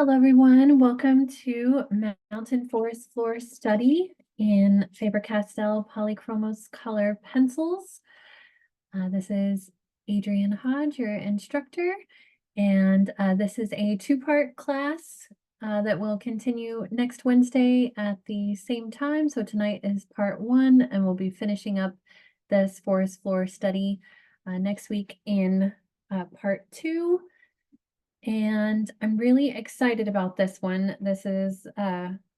Hello, everyone. Welcome to Mountain Forest Floor Study in Faber Castell Polychromos color pencils. This is Adrienne Hodge, your instructor, and this is a two-part class that will continue next Wednesday at the same time. So tonight is part one, and we'll be finishing up this forest floor study next week in part two. And I'm really excited about this one. This is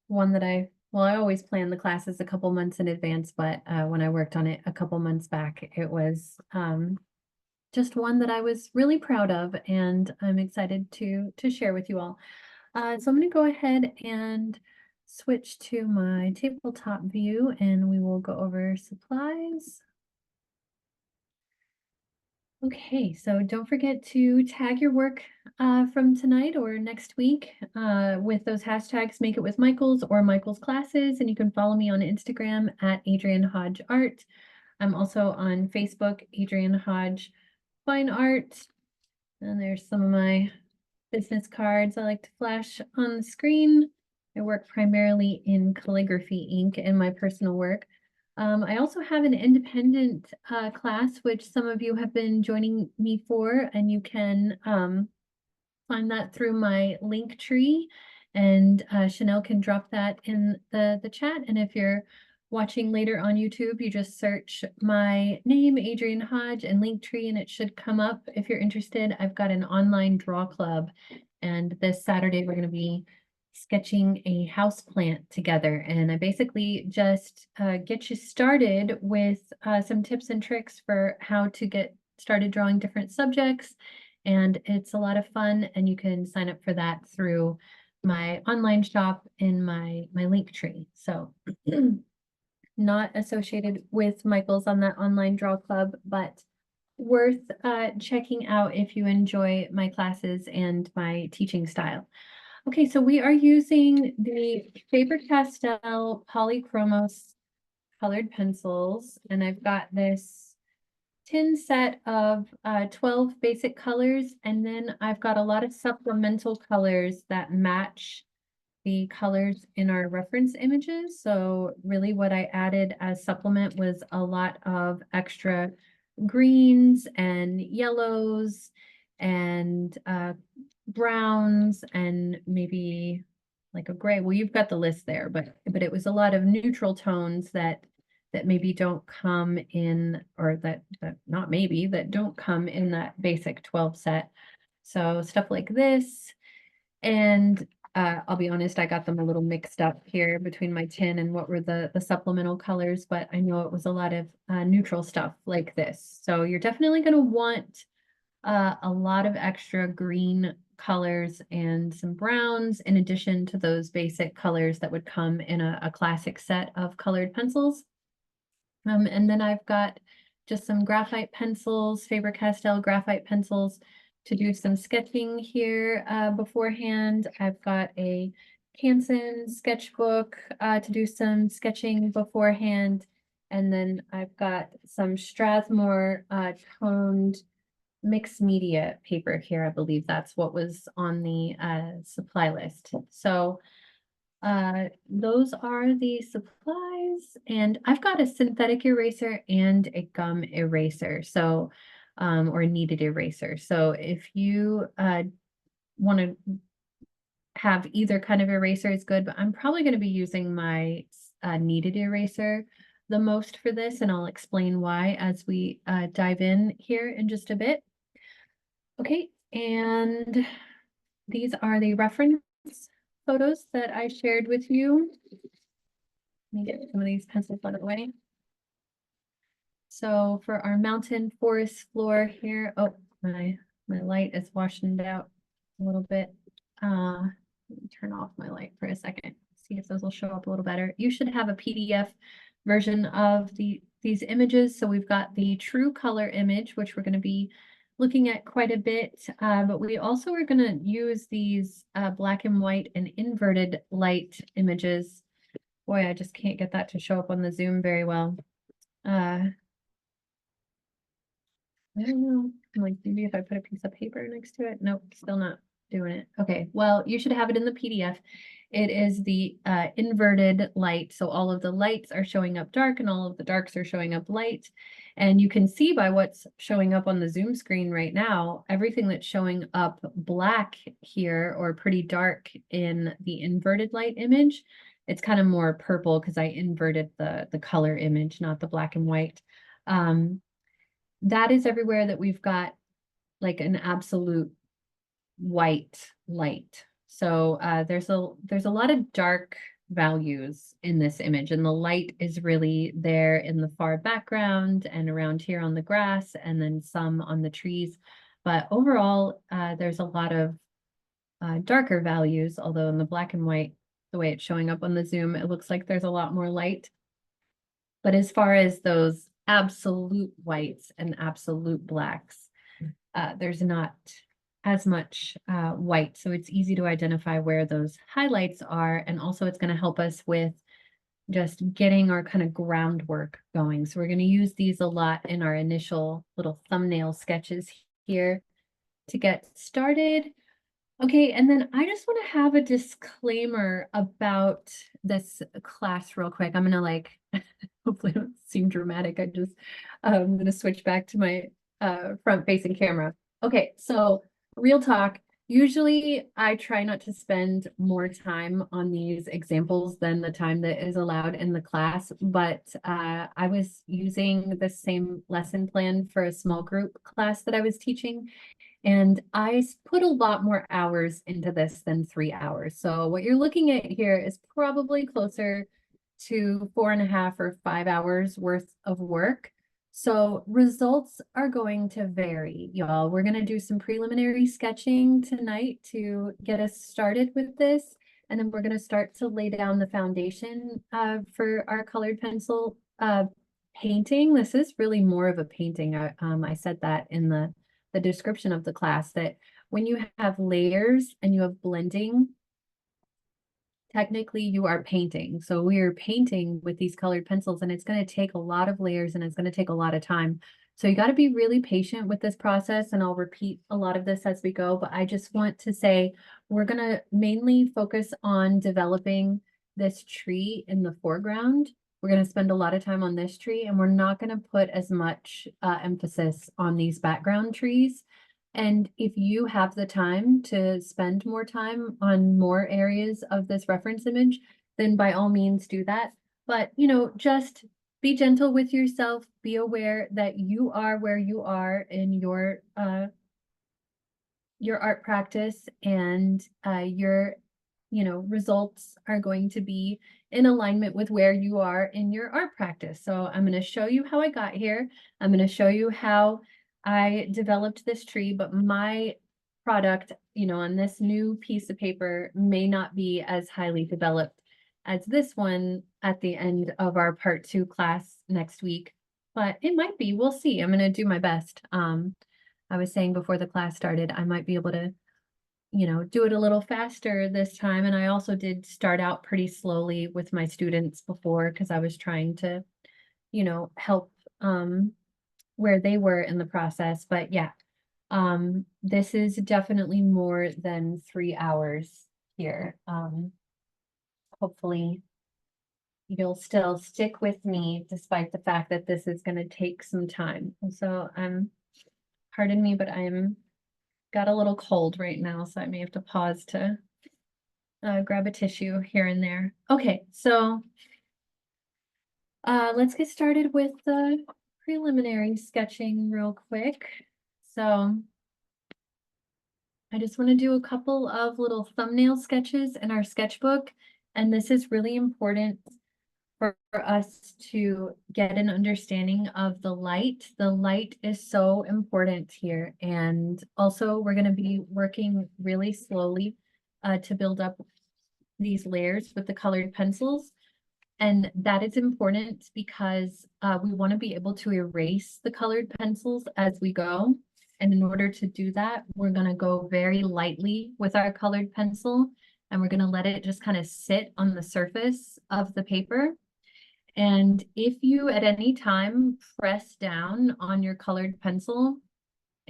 one that I always plan the classes a couple months in advance, but when I worked on it a couple months back, it was just one that I was really proud of, and I'm excited to share with you all. So I'm going to go ahead and switch to my tabletop view, and we will go over supplies. Okay, so don't forget to tag your work from tonight or next week with those hashtags, Make It With Michaels or Michaels Classes, and you can follow me on Instagram at Adrienne Hodge Art. I'm also on Facebook, Adrienne Hodge Fine Art, and there's some of my business cards I like to flash on the screen. I work primarily in calligraphy ink in my personal work. I also have an independent class, which some of you have been joining me for, and you can find that through my link tree, and Chanel can drop that in the chat. And if you're watching later on YouTube, you just search my name, Adrienne Hodge, and link tree, and it should come up if you're interested. I've got an online draw club, and this Saturday we're going to be sketching a house plant together, and I basically just get you started with some tips and tricks for how to get started drawing different subjects, and it's a lot of fun, and you can sign up for that through my online shop in my link tree. So not associated with Michael's on that online draw club, but worth checking out if you enjoy my classes and my teaching style. Okay, so we are using the Faber Castell Polychromos colored pencils, and I've got this tin set of 12 basic colors, and then I've got a lot of supplemental colors that match the colors in our reference images. So really what I added as supplement was a lot of extra greens and yellows and browns and maybe like a gray. Well, you've got the list there, but it was a lot of neutral tones that maybe don't come in, or that not maybe, that don't come in that basic 12 set. So stuff like this. And I'll be honest, I got them a little mixed up here between my tin and what were the supplemental colors, but I know it was a lot of neutral stuff like this. So you're definitely going to want a lot of extra green colors and some browns in addition to those basic colors that would come in a classic set of colored pencils. And then I've got just some graphite pencils, Faber Castell graphite pencils to do some sketching here beforehand. I've got a Canson sketchbook to do some sketching beforehand. And then I've got some Strathmore toned mixed media paper here. I believe that's what was on the supply list. So those are the supplies, and I've got a synthetic eraser and a gum eraser, so or a kneaded eraser. So if you want to have either kind of eraser is good, but I'm probably going to be using my kneaded eraser the most for this, and I'll explain why as we dive in here in just a bit. Okay, and these are the reference photos that I shared with you. Let me get some of these pencils out of the way. So for our mountain forest floor here, oh, my light is washing it out a little bit. Let me turn off my light for a second, see if those will show up a little better. You should have a PDF version of these images. So we've got the true color image, which we're going to be looking at quite a bit, but we also are going to use these black and white and inverted light images. Boy, I just can't get that to show up on the Zoom very well. I don't know, like maybe if I put a piece of paper next to it. Nope, still not doing it. Okay, well, you should have it in the PDF. It is the inverted light. So all of the lights are showing up dark and all of the darks are showing up light. And you can see by what's showing up on the Zoom screen right now, everything that's showing up black here or pretty dark in the inverted light image, it's kind of more purple because I inverted the color image, not the black and white. That is everywhere that we've got like an absolute white light. So there's a lot of dark values in this image, and the light is really there in the far background and around here on the grass, and then some on the trees. But overall, there's a lot of darker values, although in the black and white, the way it's showing up on the Zoom, it looks like there's a lot more light. But as far as those absolute whites and absolute blacks, there's not as much white, so it's easy to identify where those highlights are, and also it's going to help us with just getting our kind of groundwork going. So we're going to use these a lot in our initial little thumbnail sketches here to get started. Okay, and then I just want to have a disclaimer about this class real quick. I'm gonna like, hopefully I don't seem dramatic. I'm gonna switch back to my front-facing camera. Okay, so real talk. Usually I try not to spend more time on these examples than the time that is allowed in the class, but I was using the same lesson plan for a small group class that I was teaching. And I put a lot more hours into this than 3 hours. So what you're looking at here is probably closer to 4.5 or 5 hours worth of work. So results are going to vary, y'all. We're going to do some preliminary sketching tonight to get us started with this. And then we're going to start to lay down the foundation for our colored pencil painting. This is really more of a painting. I said that in the description of the class, that when you have layers and you have blending, technically you are painting. So we are painting with these colored pencils, and it's going to take a lot of layers and it's going to take a lot of time. So you got to be really patient with this process, and I'll repeat a lot of this as we go, but I just want to say we're going to mainly focus on developing this tree in the foreground. We're going to spend a lot of time on this tree, and we're not going to put as much emphasis on these background trees. And if you have the time to spend more time on more areas of this reference image, then by all means do that. But, you know, just be gentle with yourself. Be aware that you are where you are in your art practice, and your results are going to be in alignment with where you are in your art practice. So I'm going to show you how I got here. I'm going to show you how I developed this tree, but my product, on this new piece of paper may not be as highly developed as this one at the end of our part 2 class next week, but it might be. We'll see. I'm going to do my best. I was saying before the class started, I might be able to do it a little faster this time. And I also did start out pretty slowly with my students before, because I was trying to, help where they were in the process. But yeah, this is definitely more than 3 hours here. Hopefully you'll still stick with me despite the fact that this is going to take some time. So pardon me, but I'm got a little cold right now, so I may have to pause to grab a tissue here and there. Okay, so let's get started with the preliminary sketching real quick. So I just want to do a couple of little thumbnail sketches in our sketchbook, and this is really important for us to get an understanding of the light. The light is so important here. And also we're going to be working really slowly to build up these layers with the colored pencils. And that is important because we want to be able to erase the colored pencils as we go. And in order to do that, we're going to go very lightly with our colored pencil, and we're going to let it just kind of sit on the surface of the paper. And if you at any time press down on your colored pencil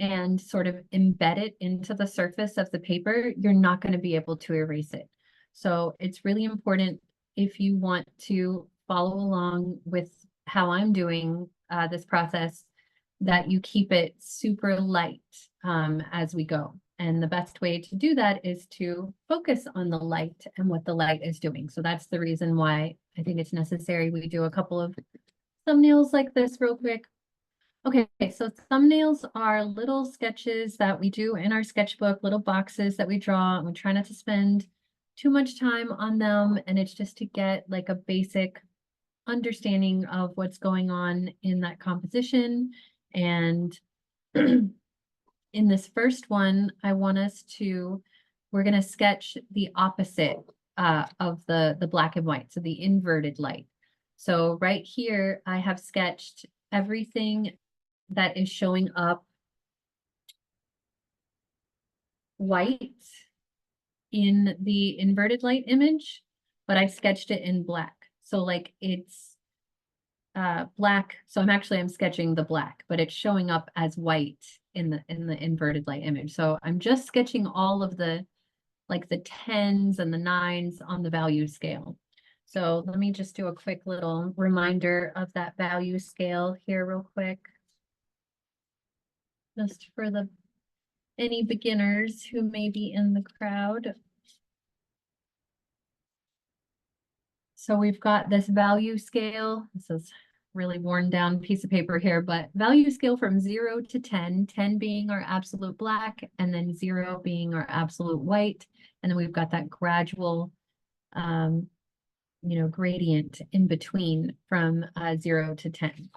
and sort of embed it into the surface of the paper, you're not going to be able to erase it. So it's really important, if you want to follow along with how I'm doing this process, that you keep it super light as we go. And the best way to do that is to focus on the light and what the light is doing. So that's the reason why I think it's necessary we do a couple of thumbnails like this real quick. Okay, so thumbnails are little sketches that we do in our sketchbook, little boxes that we draw, and we try not to spend too much time on them. And it's just to get like a basic understanding of what's going on in that composition. And in this first one, I want us to, we're going to sketch the opposite of the black and white, so the inverted light. So right here, I have sketched everything that is showing up white in the inverted light image, but I sketched it in black. So like it's black. So I'm sketching the black, but it's showing up as white in the inverted light image. So I'm just sketching all of the like the 10s and the 9s on the value scale. So let me just do a quick little reminder of that value scale here real quick. Just for any beginners who may be in the crowd. So we've got this value scale. This is really worn down piece of paper here, but value scale from 0 to 10, 10 being our absolute black, and then 0 being our absolute white. And then we've got that gradual, gradient in between from 0 to 10.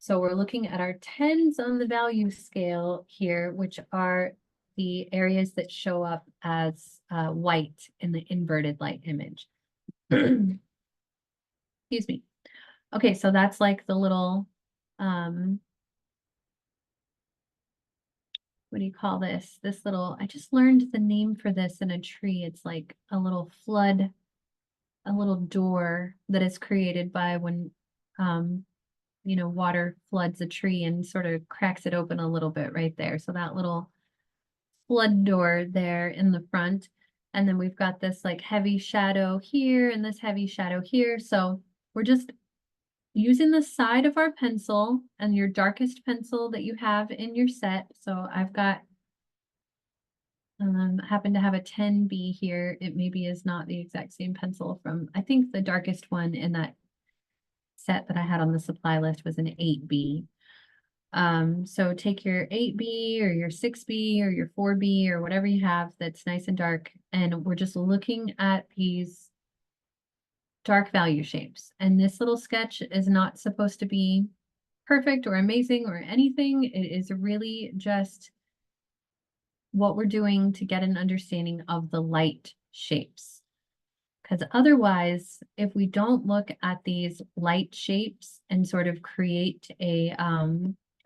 So we're looking at our 10s on the value scale here, which are the areas that show up as white in the inverted light image. Excuse me. Okay, so that's like the little, what do you call this? This little, I just learned the name for this in a tree. It's like a little flood, a little door that is created by when, water floods a tree and sort of cracks it open a little bit right there. So that little flood door there in the front. And then we've got this like heavy shadow here and this heavy shadow here. So we're just using the side of our pencil and your darkest pencil that you have in your set. So I've got, happen to have a 10B here. It maybe is not the exact same pencil from, I think the darkest one in that set that I had on the supply list was an 8B. So take your 8B or your 6B or your 4B or whatever you have that's nice and dark. And we're just looking at these dark value shapes. And this little sketch is not supposed to be perfect or amazing or anything. It is really just what we're doing to get an understanding of the light shapes. Because otherwise, if we don't look at these light shapes and sort of create a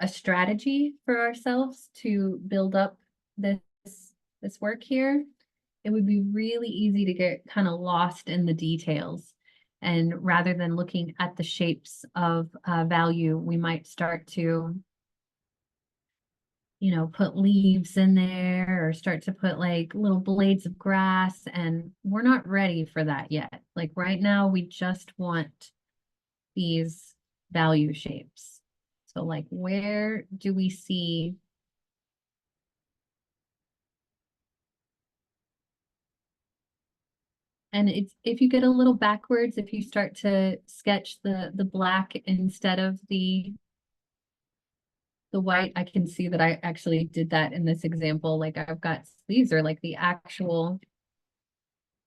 strategy for ourselves to build up this work here, it would be really easy to get kind of lost in the details. And rather than looking at the shapes of value, we might start to, put leaves in there or start to put like little blades of grass, and we're not ready for that yet. Like right now, we just want these value shapes. So like, where do we see and it's, if you get a little backwards, if you start to sketch the black instead of the white, I can see that I actually did that in this example. Like I've got, these are like the actual,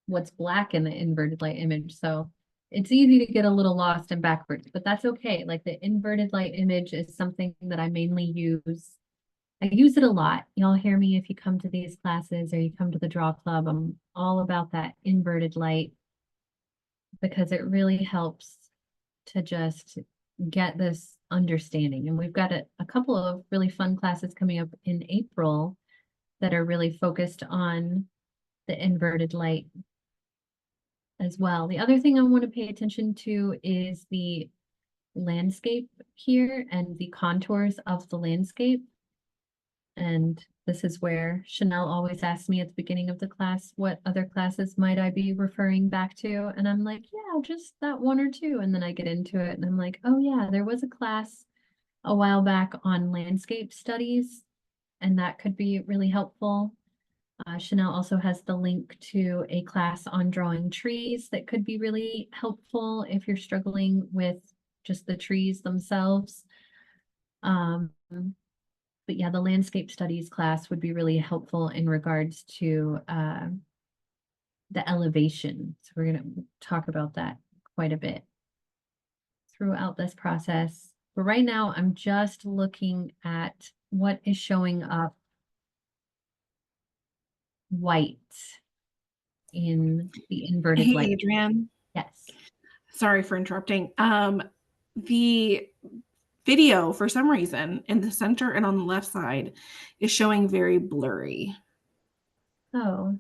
what's black in the inverted light image. So it's easy to get a little lost and backwards, but that's okay. Like the inverted light image is something that I mainly use. I use it a lot. Y'all hear me if you come to these classes or you come to the draw club. I'm all about that inverted light because it really helps to just get this understanding. And we've got a couple of really fun classes coming up in April that are really focused on the inverted light as well. The other thing I want to pay attention to is the landscape here and the contours of the landscape. And this is where Chanel always asks me at the beginning of the class, what other classes might I be referring back to? And I'm like, yeah, just that one or two. And then I get into it and I'm like, oh yeah, there was a class a while back on landscape studies, and that could be really helpful. Chanel also has the link to a class on drawing trees that could be really helpful if you're struggling with just the trees themselves. But yeah, the landscape studies class would be really helpful in regards to the elevation. So we're going to talk about that quite a bit throughout this process. But right now, I'm just looking at what is showing up white in the inverted Hey, light. Adrienne. Yes. Sorry for interrupting. The video, for some reason, in the center and on the left side is showing very blurry. Oh,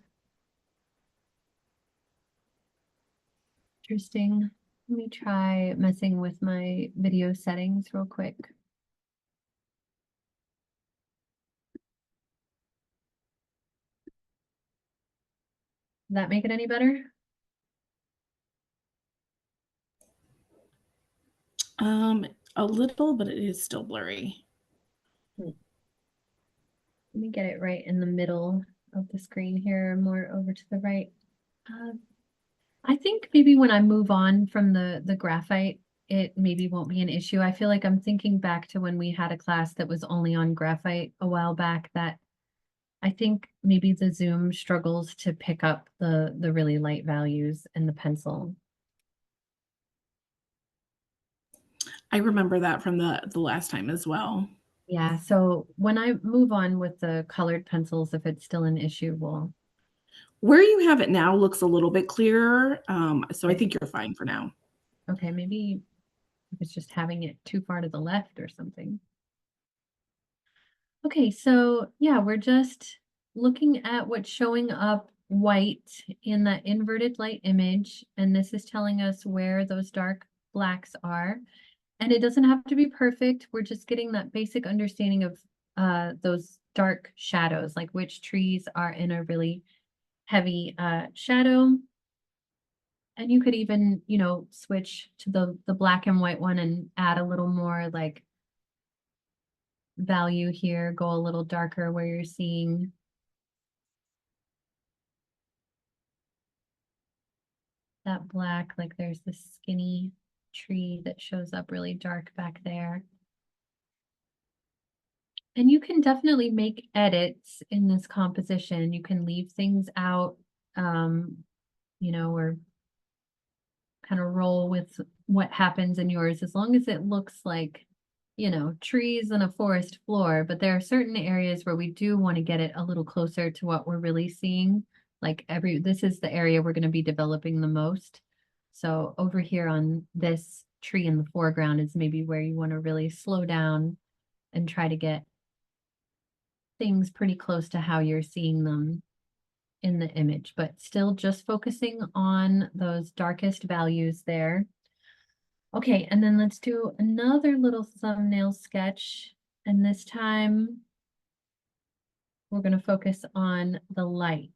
interesting. Let me try messing with my video settings real quick. Does that make it any better? A little, but it is still blurry. Let me get it right in the middle of the screen here, more over to the right. I think maybe when I move on from the graphite, it maybe won't be an issue. I feel like I'm thinking back to when we had a class that was only on graphite a while back, that I think maybe the Zoom struggles to pick up the really light values in the pencil. I remember that from the last time as well. Yeah, so when I move on with the colored pencils, if it's still an issue, we'll. Where you have it now looks a little bit clearer, so I think you're fine for now. Okay, maybe it's just having it too far to the left or something. Okay, so yeah, we're just looking at what's showing up white in that inverted light image, and this is telling us where those dark blacks are. And it doesn't have to be perfect. We're just getting that basic understanding of those dark shadows, like which trees are in a really heavy shadow. And you could even, you know, switch to the black and white one and add a little more like value here, go a little darker where you're seeing that black, like there's this skinny tree that shows up really dark back there. And you can definitely make edits in this composition. You can leave things out, you know, or kind of roll with what happens in yours, as long as it looks like, you know, trees and a forest floor. But there are certain areas where we do want to get it a little closer to what we're really seeing. Like this is the area we're going to be developing the most. So over here on this tree in the foreground is maybe where you want to really slow down and try to get things pretty close to how you're seeing them in the image, but still just focusing on those darkest values there. Okay, and then let's do another little thumbnail sketch. And this time we're going to focus on the light.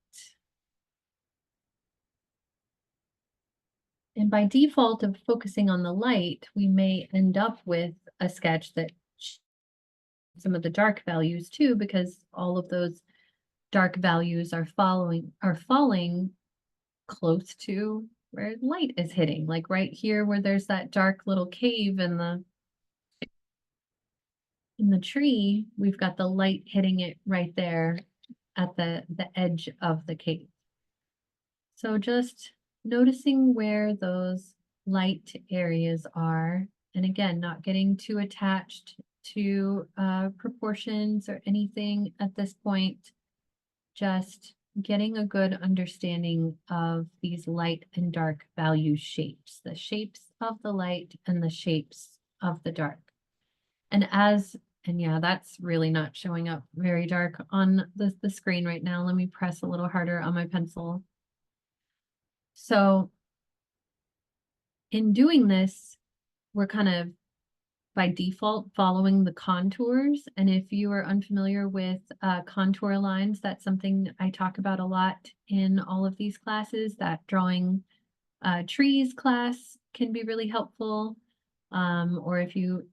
And by default of focusing on the light, we may end up with a sketch that some of the dark values too, because all of those dark values are falling close to where light is hitting, like right here where there's that dark little cave in the tree, we've got the light hitting it right there at the edge of the cave. So just noticing where those light areas are, and again, not getting too attached to proportions or anything at this point, just getting a good understanding of these light and dark value shapes, the shapes of the light and the shapes of the dark. And yeah, that's really not showing up very dark on the screen right now. Let me press a little harder on my pencil. So in doing this, we're kind of by default following the contours. And if you are unfamiliar with contour lines, that's something I talk about a lot in all of these classes. That drawing trees class can be really helpful. Or if you,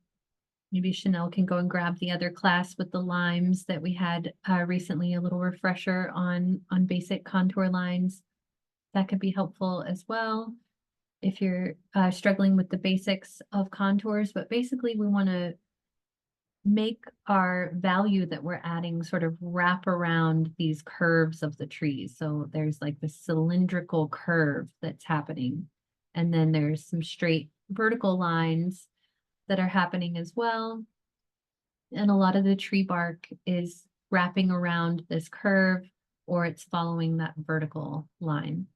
maybe Chanel can go and grab the other class with the limes that we had recently, a little refresher on basic contour lines. That could be helpful as well if you're struggling with the basics of contours. But basically we want to make our value that we're adding sort of wrap around these curves of the trees. So there's like the cylindrical curve that's happening. And then there's some straight vertical lines that are happening as well. And a lot of the tree bark is wrapping around this curve, or it's following that vertical line.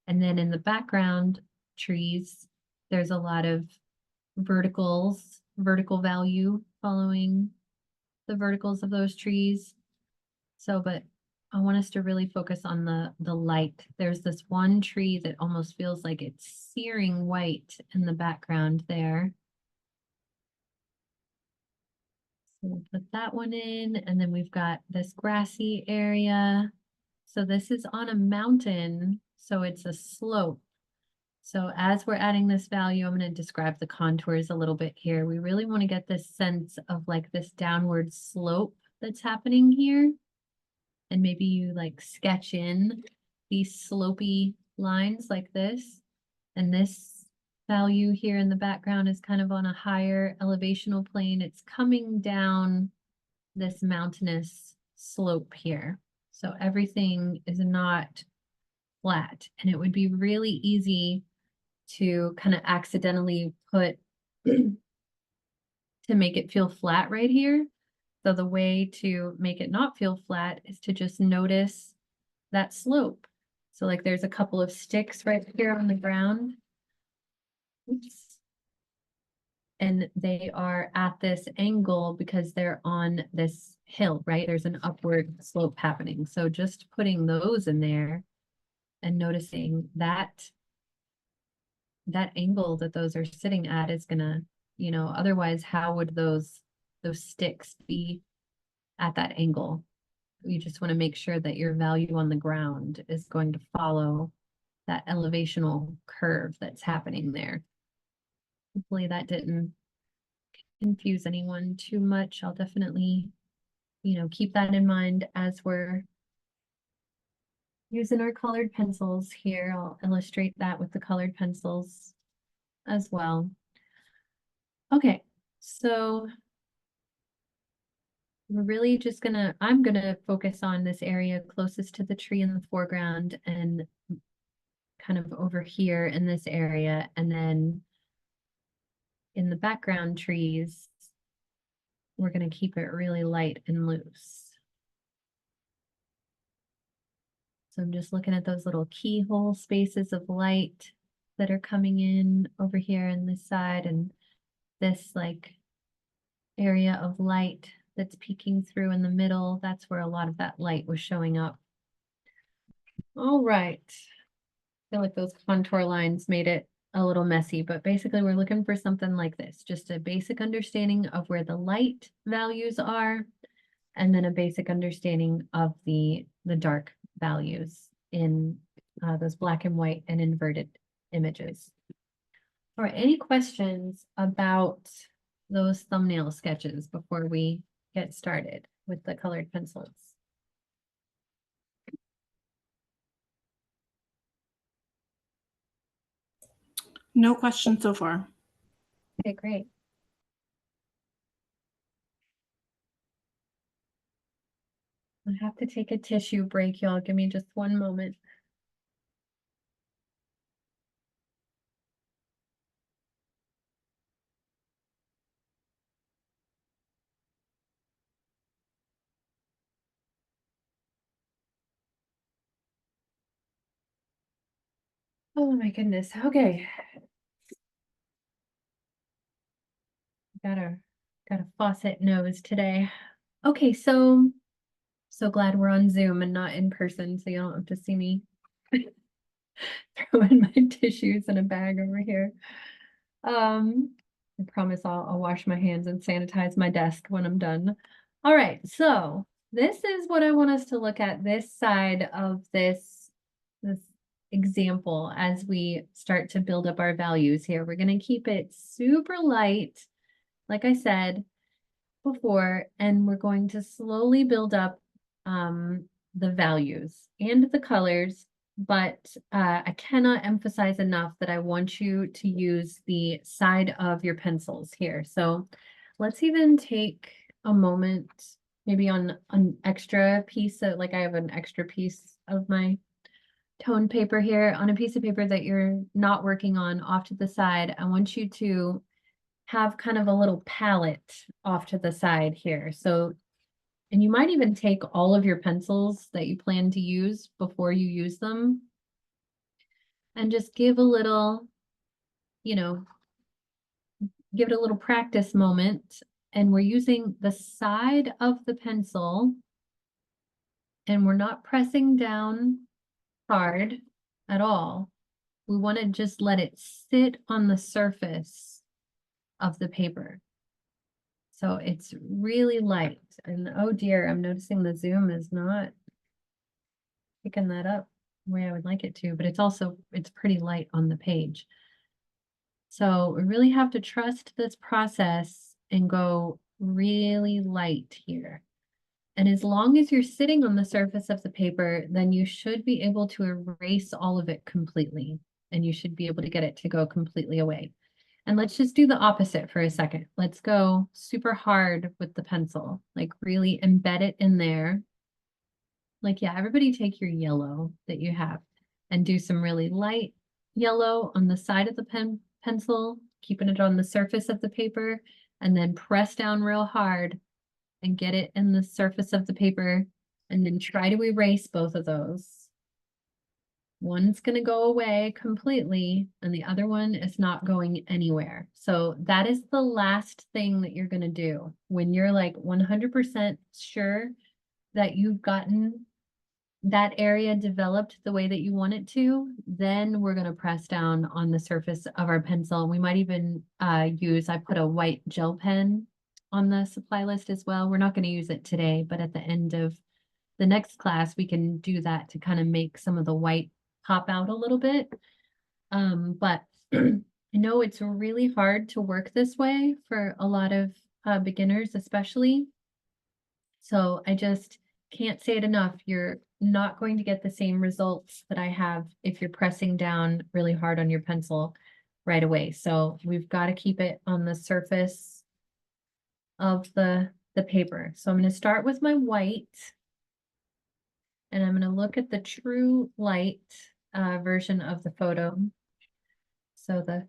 And then in the background trees, there's a lot of vertical value following the verticals of those trees. So, but I want us to really focus on the light. There's this one tree that almost feels like it's searing white in the background there. So we'll put that one in, and then we've got this grassy area. So this is on a mountain, so it's a slope. So as we're adding this value, I'm going to describe the contours a little bit here. We really want to get this sense of like this downward slope that's happening here. And maybe you like sketch in these slopey lines like this. And this value here in the background is kind of on a higher elevational plane. It's coming down this mountainous slope here. So everything is not flat. And it would be really easy to kind of accidentally put to make it feel flat right here. So the way to make it not feel flat is to just notice that slope. So like there's a couple of sticks right here on the ground. Oops. And they are at this angle because they're on this hill, right? There's an upward slope happening. So just putting those in there and noticing that angle that those are sitting at is gonna, otherwise how would those sticks be at that angle? You just want to make sure that your value on the ground is going to follow that elevational curve that's happening there. Hopefully that didn't confuse anyone too much. I'll definitely, keep that in mind as we're using our colored pencils here. I'll illustrate that with the colored pencils as well. Okay, so we're really just I'm gonna focus on this area closest to the tree in the foreground and kind of over here in this area. And then in the background trees, we're gonna keep it really light and loose. So I'm just looking at those little keyhole spaces of light that are coming in over here in this side, and this like area of light that's peeking through in the middle. That's where a lot of that light was showing up. All right. I feel like those contour lines made it a little messy, but basically we're looking for something like this, just a basic understanding of where the light values are, and then a basic understanding of the dark values in those black and white and inverted images. All right, any questions about those thumbnail sketches before we get started with the colored pencils? No questions so far. Okay, great. I have to take a tissue break, y'all. Give me just one moment. Oh my goodness. Okay. Got a faucet nose today. Okay, so glad we're on Zoom and not in person, so you don't have to see me throwing my tissues in a bag over here. I promise I'll wash my hands and sanitize my desk when I'm done. All right, so this is what I want us to look at this side of this example as we start to build up our values here. We're going to keep it super light, like I said before, and we're going to slowly build up the values and the colors, but I cannot emphasize enough that I want you to use the side of your pencils here. So let's even take a moment, maybe on an extra piece of, like I have an extra piece of my tone paper here, on a piece of paper that you're not working on off to the side. I want you to have kind of a little palette off to the side here. So, and you might even take all of your pencils that you plan to use before you use them and just give a little, you know, give it a little practice moment. And we're using the side of the pencil and we're not pressing down hard at all. We want to just let it sit on the surface of the paper. So it's really light. And oh dear, I'm noticing the zoom is not picking that up the way I would like it to, but it's pretty light on the page. So we really have to trust this process and go really light here. And as long as you're sitting on the surface of the paper, then you should be able to erase all of it completely. And you should be able to get it to go completely away. And let's just do the opposite for a second. Let's go super hard with the pencil, like really embed it in there. Like, yeah, everybody take your yellow that you have and do some really light yellow on the side of the pencil, keeping it on the surface of the paper, and then press down real hard and get it in the surface of the paper, and then try to erase both of those. One's going to go away completely, and the other one is not going anywhere. So that is the last thing that you're going to do when you're like 100% sure that you've gotten that area developed the way that you want it to. Then we're going to press down on the surface of our pencil. We might even I put a white gel pen on the supply list as well. We're not going to use it today, but at the end of the next class, we can do that to kind of make some of the white pop out a little bit. But I know it's really hard to work this way for a lot of beginners, especially. So I just can't say it enough. You're not going to get the same results that I have if you're pressing down really hard on your pencil right away. So we've got to keep it on the surface of the paper. So I'm going to start with my white, and I'm going to look at the true light version of the photo. So the,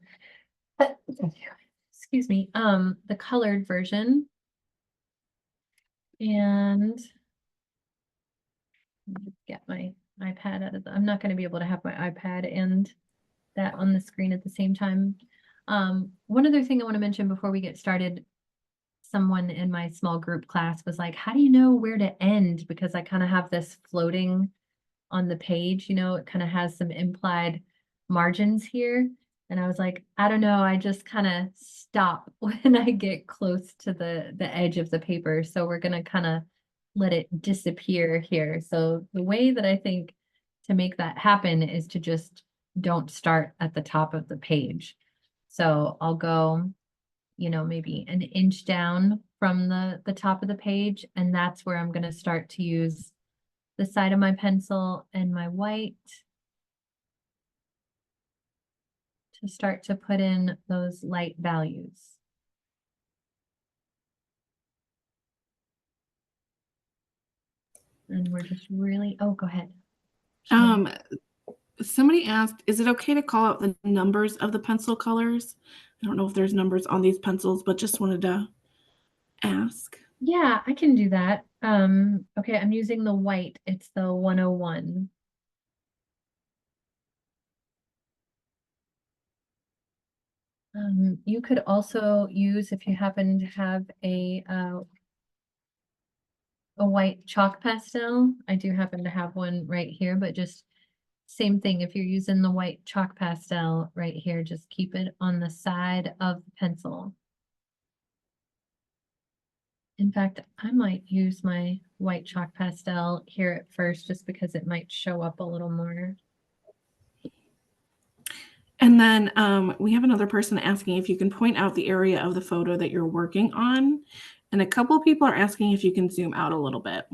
excuse me, the colored version. And get my iPad out of I'm not going to be able to have my iPad and that on the screen at the same time. One other thing I want to mention before we get started, someone in my small group class was like, how do you know where to end? Because I kind of have this floating on the page, it kind of has some implied margins here. And I was like, I don't know, I just kind of stop when I get close to the edge of the paper. So we're going to kind of let it disappear here. So the way that I think to make that happen is to just don't start at the top of the page. So I'll go, maybe an inch down from the top of the page, and that's where I'm going to start to use the side of my pencil and my white to start to put in those light values. And we're just really, oh, go ahead. Somebody asked, is it okay to call out the numbers of the pencil colors? I don't know if there's numbers on these pencils, but just wanted to ask. Yeah, I can do that. Okay, I'm using the white. It's the 101. You could also use, if you happen to have a white chalk pastel. I do happen to have one right here, but just Same thing, if you're using the white chalk pastel right here, just keep it on the side of the pencil. In fact, I might use my white chalk pastel here at first just because it might show up a little more. And then we have another person asking if you can point out the area of the photo that you're working on. And a couple people are asking if you can zoom out a little bit.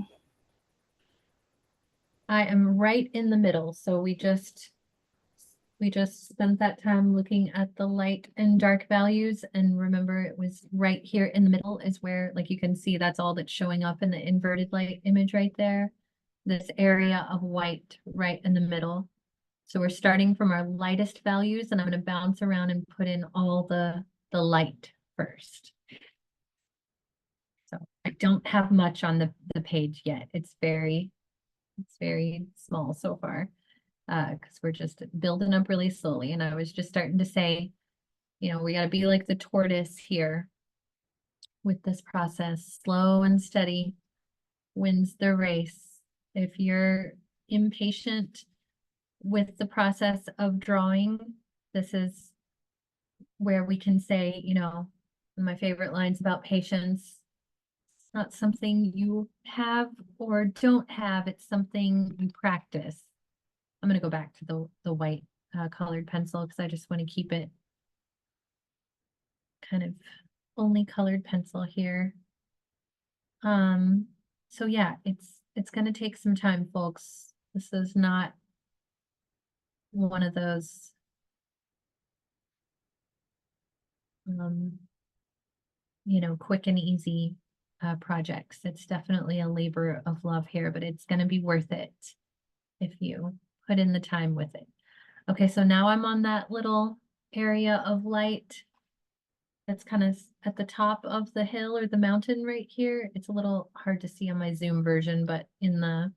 I am right in the middle, so we just spent that time looking at the light and dark values, and remember it was right here in the middle is where, like, you can see that's all that's showing up in the inverted light image right there. This area of white right in the middle. So we're starting from our lightest values, and I'm going to bounce around and put in all the light first. So I don't have much on the page yet. It's very small so far, because we're just building up really slowly. And I was just starting to say, you know, we got to be like the tortoise here with this process. Slow and steady wins the race. If you're impatient with the process of drawing, this is where we can say, you know, my favorite lines about patience. It's not something you have or don't have, it's something you practice. I'm going to go back to the white colored pencil because I just want to keep it kind of only colored pencil here. So yeah, it's going to take some time, folks. This is not one of those you know, quick and easy projects. It's definitely a labor of love here, but it's going to be worth it if you put in the time with it. Okay, so now I'm on that little area of light that's kind of at the top of the hill or the mountain right here. It's a little hard to see on my Zoom version, but in the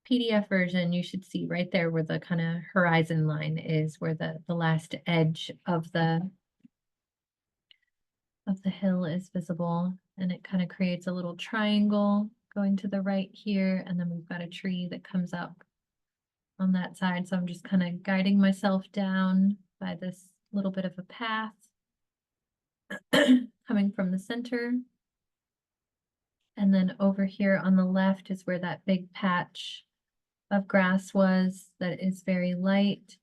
PDF version, you should see right there where the kind of horizon line is, where the last edge of the hill is visible, and it kind of creates a little triangle going to the right here, and then we've got a tree that comes up on that side. So I'm just kind of guiding myself down by this little bit of a path coming from the center. And then over here on the left is where that big patch of grass was that is very light.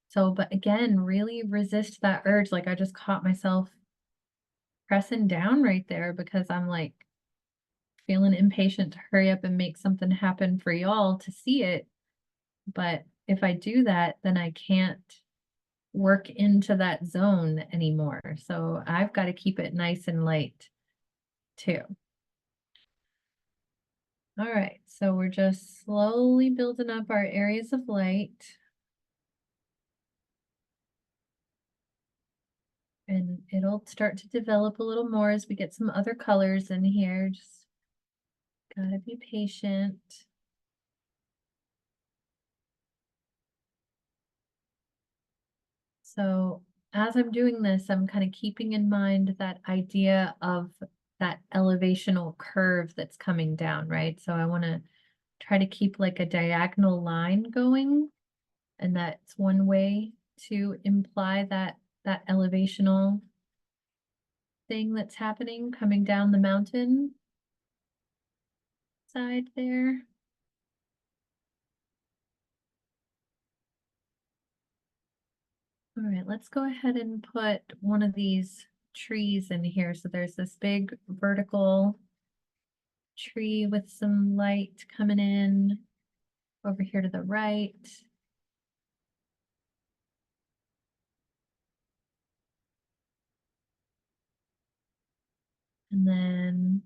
So, but again, really resist that urge. Like I just caught myself pressing down right there because I'm like feeling impatient to hurry up and make something happen for y'all to see it. But if I do that, then I can't work into that zone anymore. So I've got to keep it nice and light too. All right, so we're just slowly building up our areas of light. And it'll start to develop a little more as we get some other colors in here. Just gotta be patient. So as I'm doing this, I'm kind of keeping in mind that idea of that elevational curve that's coming down, right? So I want to try to keep like a diagonal line going, and that's one way to imply that elevational thing that's happening coming down the mountain side there. All right, let's go ahead and put one of these trees in here. So there's this big vertical tree with some light coming in over here to the right. And then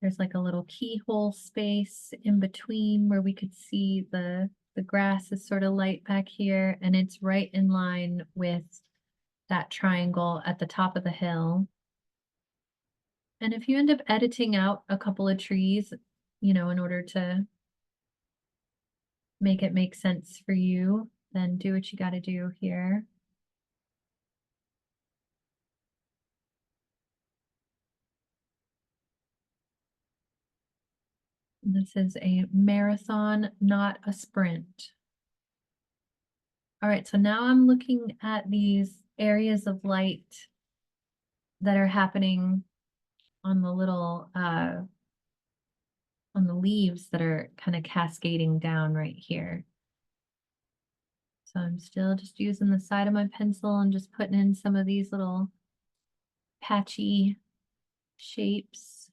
there's like a little keyhole space in between where we could see the grass is sort of light back here, and it's right in line with that triangle at the top of the hill. And if you end up editing out a couple of trees, you know, in order to make it make sense for you, then do what you got to do here. This is a marathon, not a sprint. All right, so now I'm looking at these areas of light that are happening on the little on the leaves that are kind of cascading down right here. So I'm still just using the side of my pencil and just putting in some of these little patchy shapes.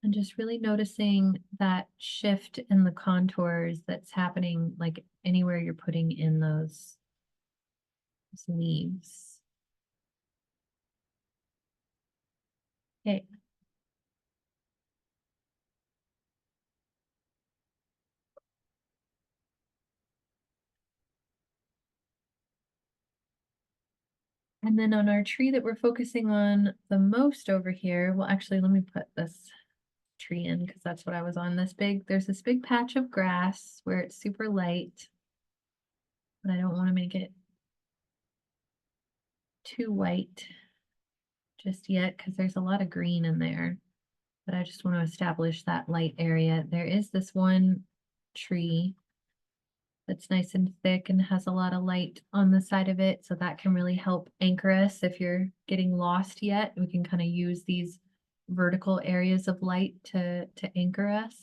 And just really noticing that shift in the contours that's happening like anywhere you're putting in those leaves. Okay. And then on our tree that we're focusing on the most over here, well, actually, let me put this tree in because that's what I was on. There's this big patch of grass where it's super light, but I don't want to make it too white just yet because there's a lot of green in there. But I just want to establish that light area. There is this one tree that's nice and thick and has a lot of light on the side of it. So that can really help anchor us if you're getting lost yet. We can kind of use these vertical areas of light to anchor us.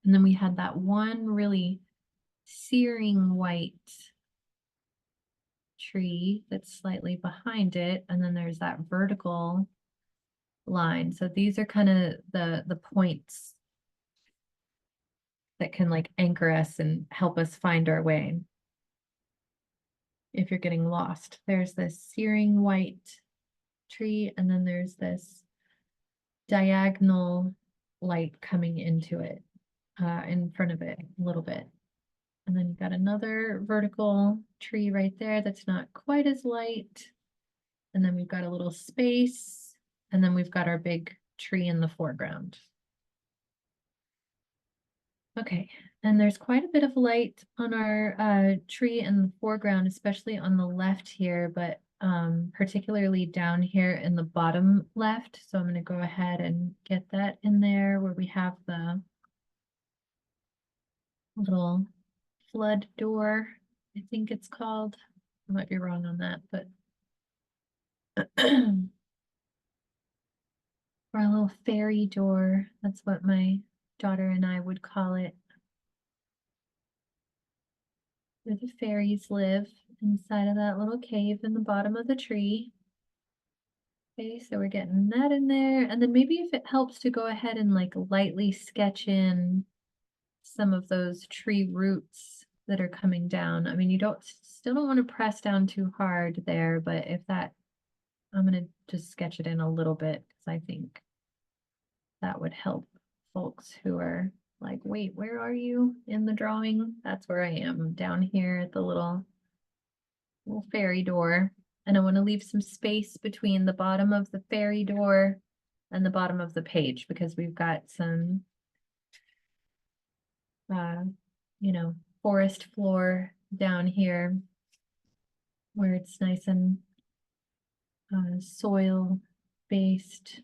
And then we had that one really searing white tree that's slightly behind it. And then there's that vertical line. So these are kind of the points that can like anchor us and help us find our way if you're getting lost. There's this searing white tree, and then there's this diagonal light coming into it, in front of it a little bit. And then you've got another vertical tree right there that's not quite as light. And then we've got a little space, and then we've got our big tree in the foreground. Okay, and there's quite a bit of light on our tree in the foreground, especially on the left here, but particularly down here in the bottom left. So I'm going to go ahead and get that in there where we have the little flood door, I think it's called. I might be wrong on that, but or a little fairy door. That's what my daughter and I would call it. Where the fairies live inside of that little cave in the bottom of the tree. Okay, so we're getting that in there. And then maybe if it helps to go ahead and like lightly sketch in some of those tree roots that are coming down. I mean, you still don't want to press down too hard there, but if that, I'm going to just sketch it in a little bit because I think that would help folks who are like, wait, where are you in the drawing? That's where I am, down here at the little fairy door. And I want to leave some space between the bottom of the fairy door and the bottom of the page because we've got some, forest floor down here where it's nice and soil based.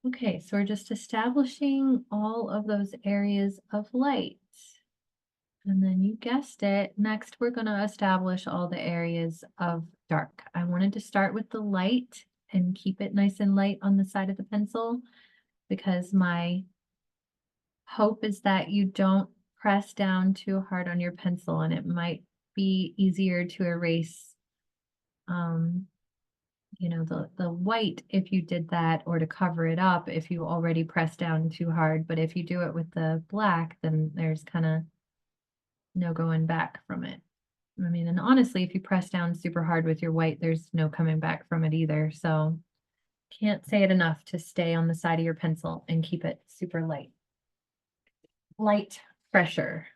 Okay, so we're just establishing all of those areas of light. And then you guessed it, next we're going to establish all the areas of dark. I wanted to start with the light and keep it nice and light on the side of the pencil because my hope is that you don't press down too hard on your pencil and it might be easier to erase the white if you did that, or to cover it up if you already pressed down too hard. But if you do it with the black, then there's kind of no going back from it. I mean, and honestly, if you press down super hard with your white, there's no coming back from it either. So can't say it enough to stay on the side of your pencil and keep it super light. Light pressure.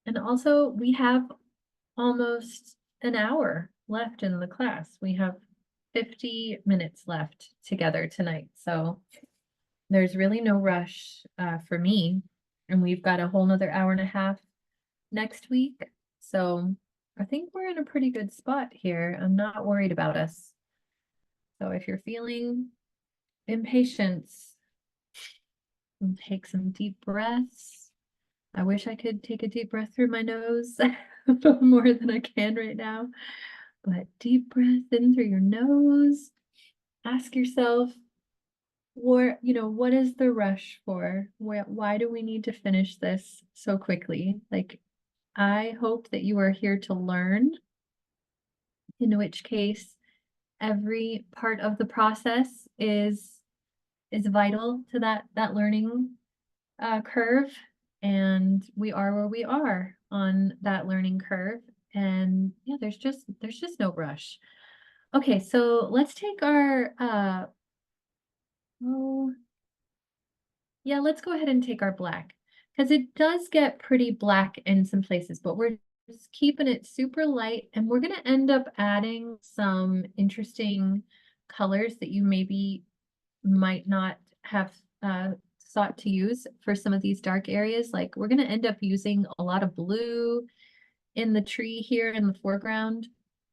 And also we have almost an hour left in the class. We have 50 minutes left together tonight. So there's really no rush for me. And we've got a whole nother hour and a half next week. So I think we're in a pretty good spot here. I'm not worried about us. So if you're feeling impatience, take some deep breaths. I wish I could take a deep breath through my nose more than I can right now. But deep breath in through your nose. Ask yourself, what is the rush for? Why do we need to finish this so quickly? Like, I hope that you are here to learn, in which case every part of the process is vital to that learning curve, and we are where we are on that learning curve. And yeah, there's just no rush. Okay, so let's take our oh yeah, let's go ahead and take our black, because it does get pretty black in some places, but we're just keeping it super light, and we're going to end up adding some interesting colors that you maybe might not have sought to use for some of these dark areas. Like, we're going to end up using a lot of blue in the tree here in the foreground.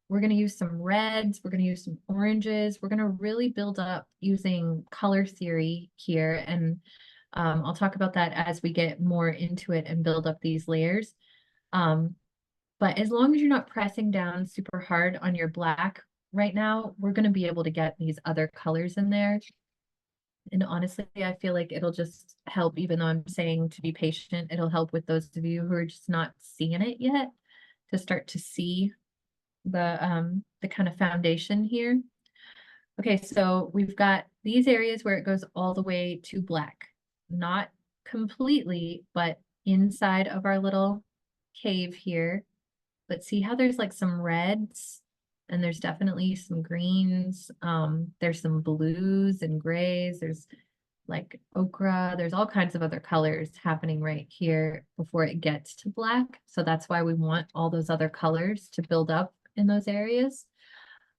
We're going to use some reds. We're going to use some oranges. We're going to really build up using color theory here. And I'll talk about that as we get more into it and build up these layers. But as long as you're not pressing down super hard on your black right now, we're going to be able to get these other colors in there. And honestly, I feel like it'll just help, even though I'm saying to be patient, it'll help with those of you who are just not seeing it yet, to start to see the kind of foundation here. Okay, so we've got these areas where it goes all the way to black. Not completely, but inside of our little cave here. But see how there's like some reds, and there's definitely some greens. There's some blues and grays. There's like ochre. There's all kinds of other colors happening right here before it gets to black. So that's why we want all those other colors to build up in those areas.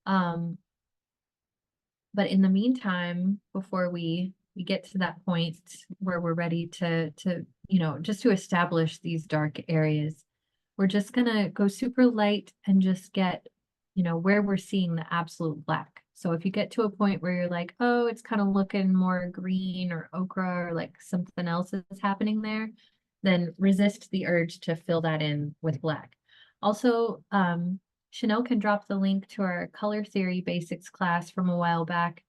But in the meantime, before we get to that point where we're ready to just to establish these dark areas, we're just gonna go super light and just get, where we're seeing the absolute black. So if you get to a point where you're like, oh, it's kind of looking more green or ochre, or like something else is happening there, then resist the urge to fill that in with black. Also, Chanel can drop the link to our color theory basics class from a while back.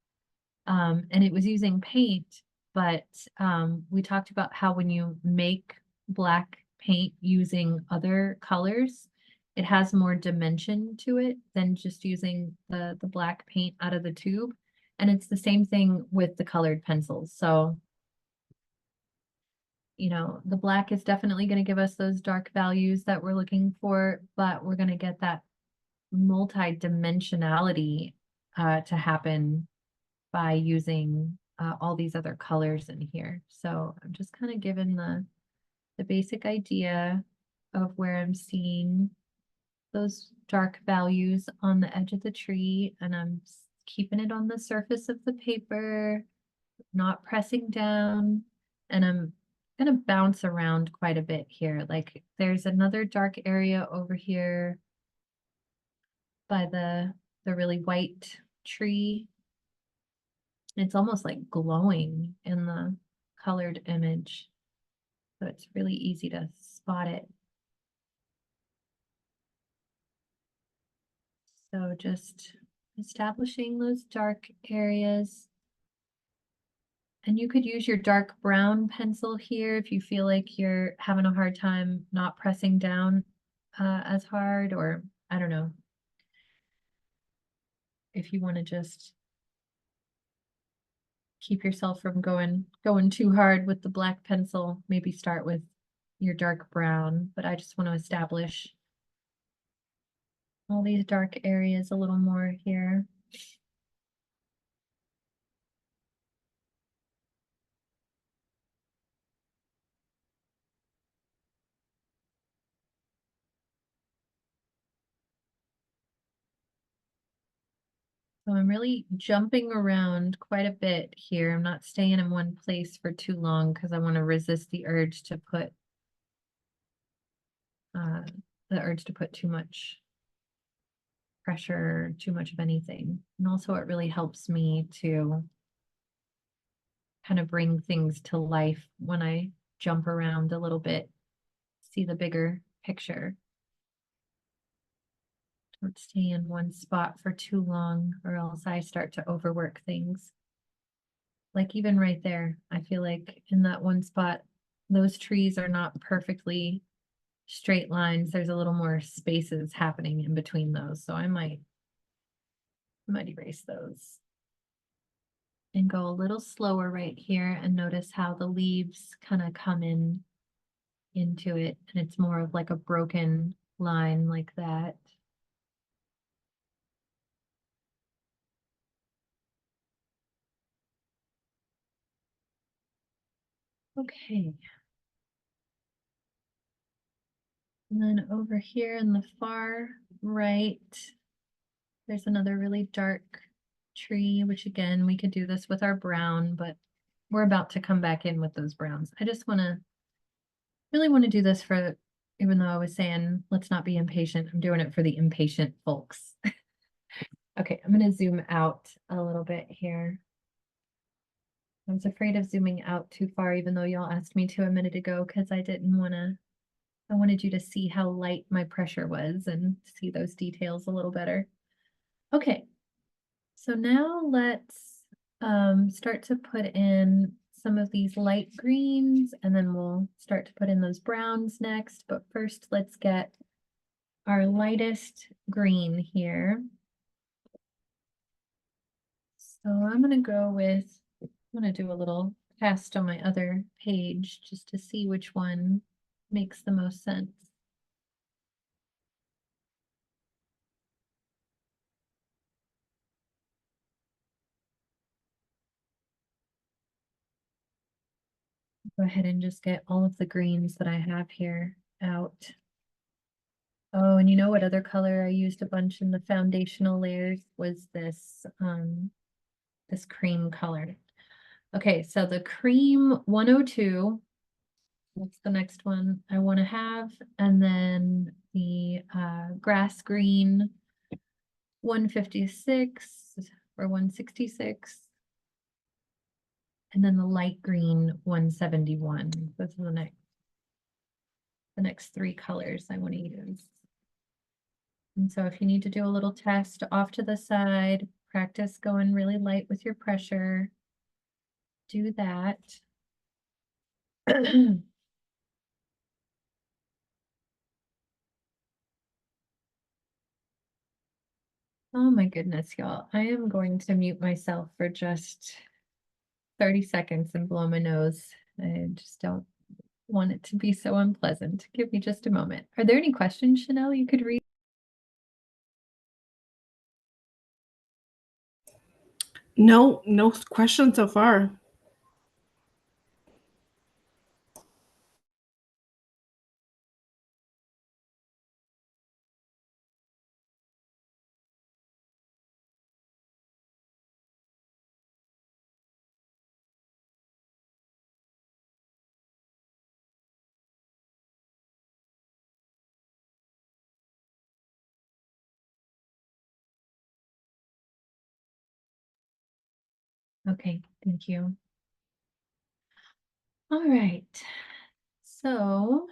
And it was using paint, but we talked about how when you make black paint using other colors, it has more dimension to it than just using the black paint out of the tube. And it's the same thing with the colored pencils. So, the black is definitely going to give us those dark values that we're looking for, but we're going to get that multi-dimensionality to happen by using all these other colors in here. So I'm just kind of given the basic idea of where I'm seeing those dark values on the edge of the tree, and I'm keeping it on the surface of the paper, not pressing down, and I'm gonna bounce around quite a bit here. Like, there's another dark area over here by the really white tree. It's almost like glowing in the colored image, so it's really easy to spot it. So just establishing those dark areas. And you could use your dark brown pencil here if you feel like you're having a hard time not pressing down as hard, or I don't know, if you want to just keep yourself from going too hard with the black pencil, maybe start with your dark brown. But I just want to establish all these dark areas a little more here. So I'm really jumping around quite a bit here. I'm not staying in one place for too long because I want to resist the urge to put the urge to put too much pressure, too much of anything. And also it really helps me to kind of bring things to life when I jump around a little bit, see the bigger picture. Don't stay in one spot for too long, or else I start to overwork things. Like even right there, I feel like in that one spot, those trees are not perfectly straight lines. There's a little more spaces happening in between those. So I might erase those. And go a little slower right here and notice how the leaves kind of come in into it. And it's more of like a broken line like that. Okay. And then over here in the far right, there's another really dark tree, which again, we could do this with our brown, but we're about to come back in with those browns. I just really want to do this for, even though I was saying, let's not be impatient, I'm doing it for the impatient folks. Okay, I'm going to zoom out a little bit here. I was afraid of zooming out too far, even though y'all asked me to a minute ago, because I didn't want to, I wanted you to see how light my pressure was and see those details a little better. Okay, so now let's start to put in some of these light greens, and then we'll start to put in those browns next. But first, let's get our lightest green here. So I'm going to go with, I'm going to do a little test on my other page just to see which one makes the most sense. Go ahead and just get all of the greens that I have here out. Oh, and you know what other color I used a bunch in the foundational layers was this this cream color. Okay, so the cream 102, that's the next one I want to have, and then the grass green 156 or 166, and then the light green 171. Those are the next three colors I want to use. And so if you need to do a little test off to the side, practice going really light with your pressure, do that. Oh my goodness, y'all. I am going to mute myself for just 30 seconds and blow my nose. I just don't want it to be so unpleasant. Give me just a moment. Are there any questions, Chanel, you could read? No, no questions so far. Okay, thank you. All right. So,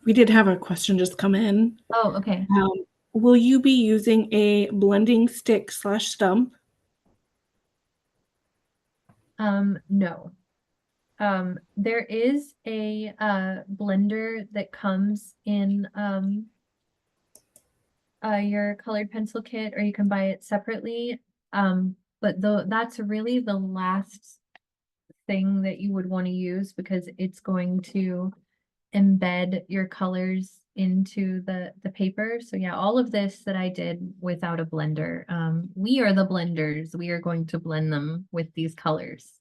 We did have a question just come in. oh, okay. Will you be using a blending stick / stump? No. There is a blender that comes in your colored pencil kit, or you can buy it separately. But that's really the last thing that you would want to use, because it's going to embed your colors into the paper. So yeah, all of this that I did without a blender. We are the blenders. We are going to blend them with these colors.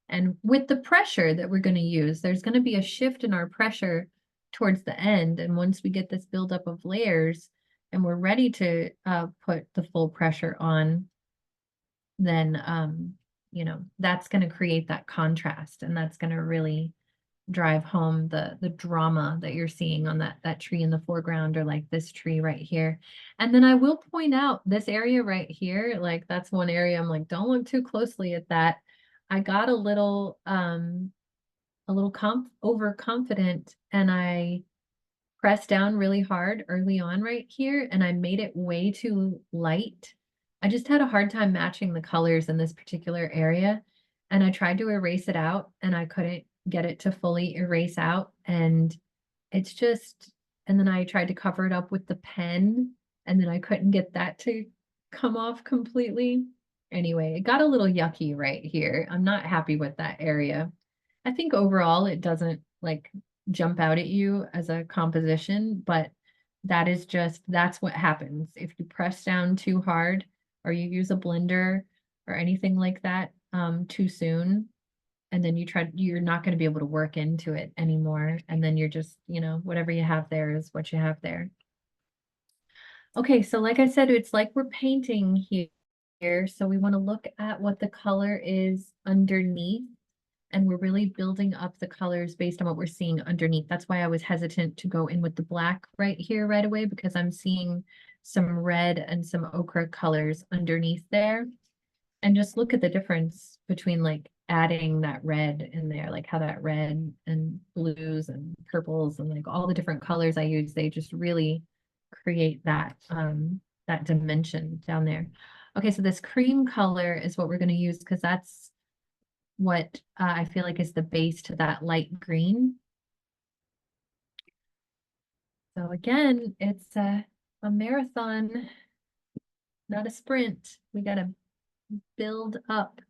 And with the pressure that we're going to use, there's going to be a shift in our pressure towards the end. And once we get this buildup of layers and we're ready to put the full pressure on, then, you know, that's going to create that contrast, and that's going to really drive home the drama that you're seeing on that tree in the foreground, or like this tree right here. And then I will point out this area right here, like that's one area I'm like, don't look too closely at that. I got a little overconfident, and I pressed down really hard early on right here, and I made it way too light. I just had a hard time matching the colors in this particular area, and I tried to erase it out, and I couldn't get it to fully erase out, and it's just, and then I tried to cover it up with the pen, and then I couldn't get that to come off completely. Anyway, it got a little yucky right here. I'm not happy with that area. I think overall it doesn't like jump out at you as a composition, but that's what happens. If you press down too hard, or you use a blender or anything like that too soon, and then you're not going to be able to work into it anymore. And then you're just, whatever you have there is what you have there. Okay, so like I said, it's like we're painting here. So we want to look at what the color is underneath, and we're really building up the colors based on what we're seeing underneath. That's why I was hesitant to go in with the black right here right away, because I'm seeing some red and some ochre colors underneath there. And just look at the difference between like adding that red in there, like how that red and blues and purples and like all the different colors I use, they just really create that dimension down there. Okay, so this cream color is what we're going to use, because that's what I feel like is the base to that light green. So again, it's a marathon, not a sprint. We got to build up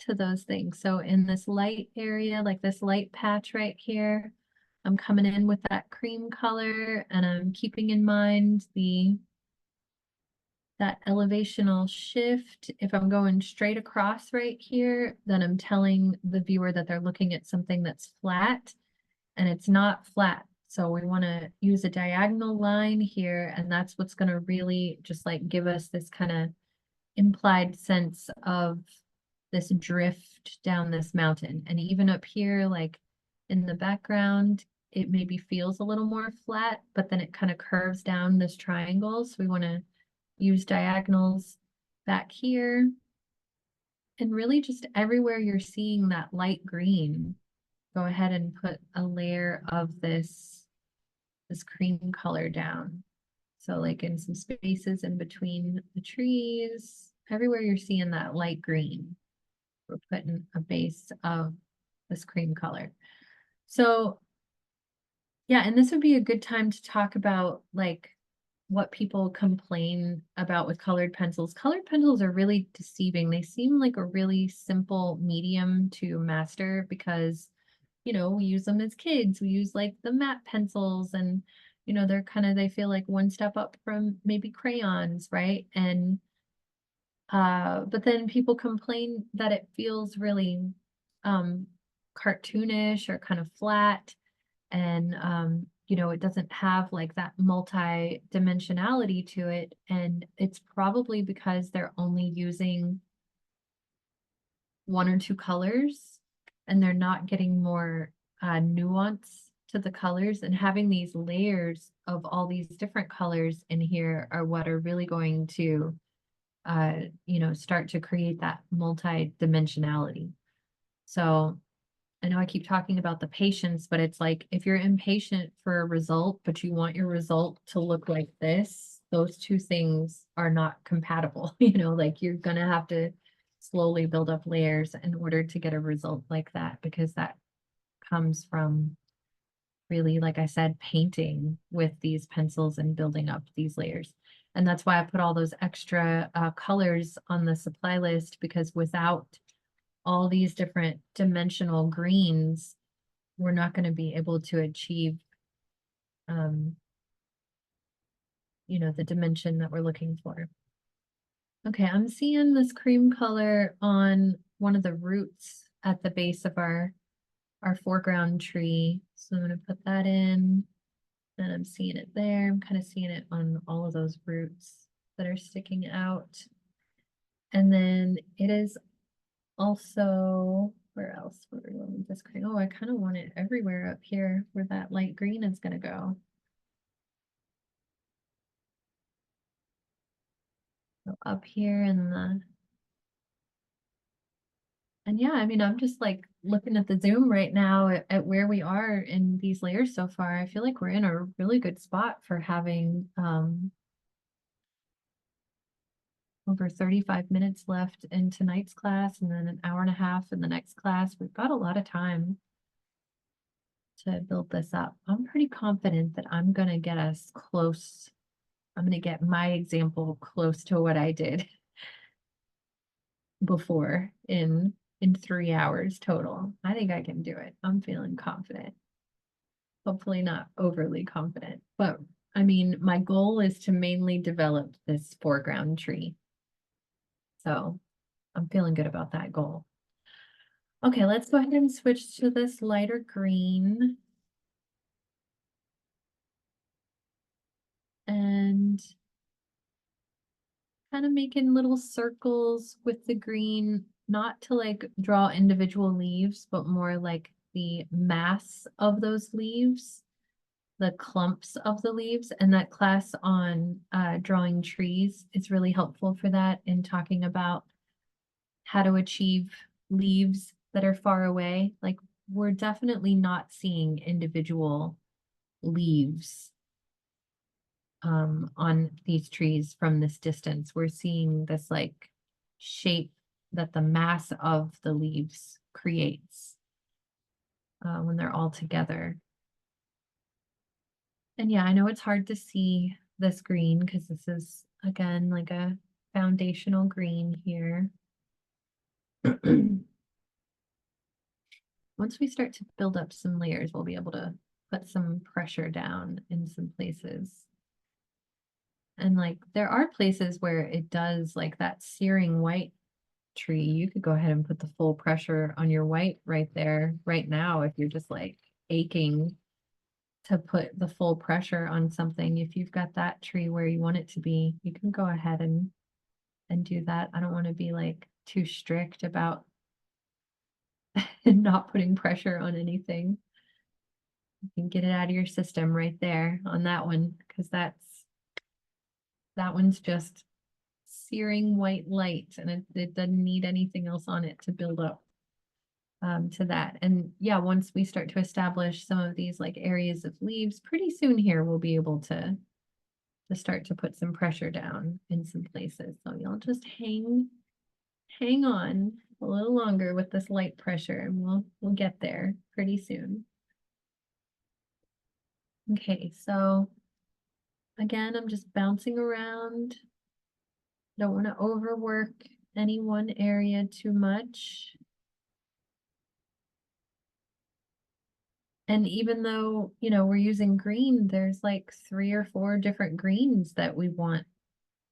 to those things. So in this light area, like this light patch right here, I'm coming in with that cream color, and I'm keeping in mind that elevational shift. If I'm going straight across right here, then I'm telling the viewer that they're looking at something that's flat, and it's not flat. So we want to use a diagonal line here, and that's what's going to really just like give us this kind of implied sense of this drift down this mountain. And even up here, like in the background, it maybe feels a little more flat, but then it kind of curves down this triangle. So we want to use diagonals back here. And really just everywhere you're seeing that light green, go ahead and put a layer of this cream color down. So like in some spaces in between the trees, everywhere you're seeing that light green, we're putting a base of this cream color. So yeah, and this would be a good time to talk about like what people complain about with colored pencils. Colored pencils are really deceiving. They seem like a really simple medium to master because, we use them as kids. We use like the matte pencils, and, they feel like one step up from maybe crayons, right? And but then people complain that it feels really um cartoonish or kind of flat, and it doesn't have like that multi-dimensionality to it, and it's probably because they're only using one or two colors, and they're not getting more nuance to the colors, and having these layers of all these different colors in here are what are really going to start to create that multi-dimensionality. So I know I keep talking about the patience, but it's like if you're impatient for a result, but you want your result to look like this, those two things are not compatible. Like you're going to have to slowly build up layers in order to get a result like that, because that comes from really, like I said, painting with these pencils and building up these layers. And that's why I put all those extra colors on the supply list, because without all these different dimensional greens, we're not going to be able to achieve, the dimension that we're looking for. Okay, I'm seeing this cream color on one of the roots at the base of our foreground tree. So I'm going to put that in, and I'm seeing it there. I'm kind of seeing it on all of those roots that are sticking out. And then it is also Where else would we want this green? Oh, I kind of want it everywhere up here where that light green is going to go. So up here in the, and yeah, I mean, I'm just like looking at the zoom right now at where we are in these layers so far. I feel like we're in a really good spot for having over 35 minutes left in tonight's class and then an hour and a half in the next class. We've got a lot of time to build this up. I'm pretty confident that I'm going to get us close. I'm going to get my example close to what I did before in 3 hours total. I think I can do it. I'm feeling confident. Hopefully not overly confident, but I mean, my goal is to mainly develop this foreground tree. So I'm feeling good about that goal. Okay, let's go ahead and switch to this lighter green. And kind of making little circles with the green, not to like draw individual leaves, but more like the mass of those leaves, the clumps of the leaves. And that class on drawing trees is really helpful for that in talking about how to achieve leaves that are far away. Like we're definitely not seeing individual leaves on these trees from this distance. We're seeing this like shape that the mass of the leaves creates when they're all together. And yeah, I know it's hard to see this green because this is again like a foundational green here. Once we start to build up some layers, we'll be able to put some pressure down in some places. And like there are places where it does like that searing white tree. You could go ahead and put the full pressure on your white right there, right now, if you're just like aching to put the full pressure on something. If you've got that tree where you want it to be, you can go ahead and do that. I don't want to be like too strict about not putting pressure on anything. You can get it out of your system right there on that one, because that one's just searing white light and it doesn't need anything else on it to build up to that. And yeah, once we start to establish some of these like areas of leaves, pretty soon here we'll be able to start to put some pressure down in some places. So you'll just hang on a little longer with this light pressure and we'll get there pretty soon. Okay, so again, I'm just bouncing around. Don't want to overwork any one area too much. And even though, you know, we're using green, there's like 3 or 4 different greens that we want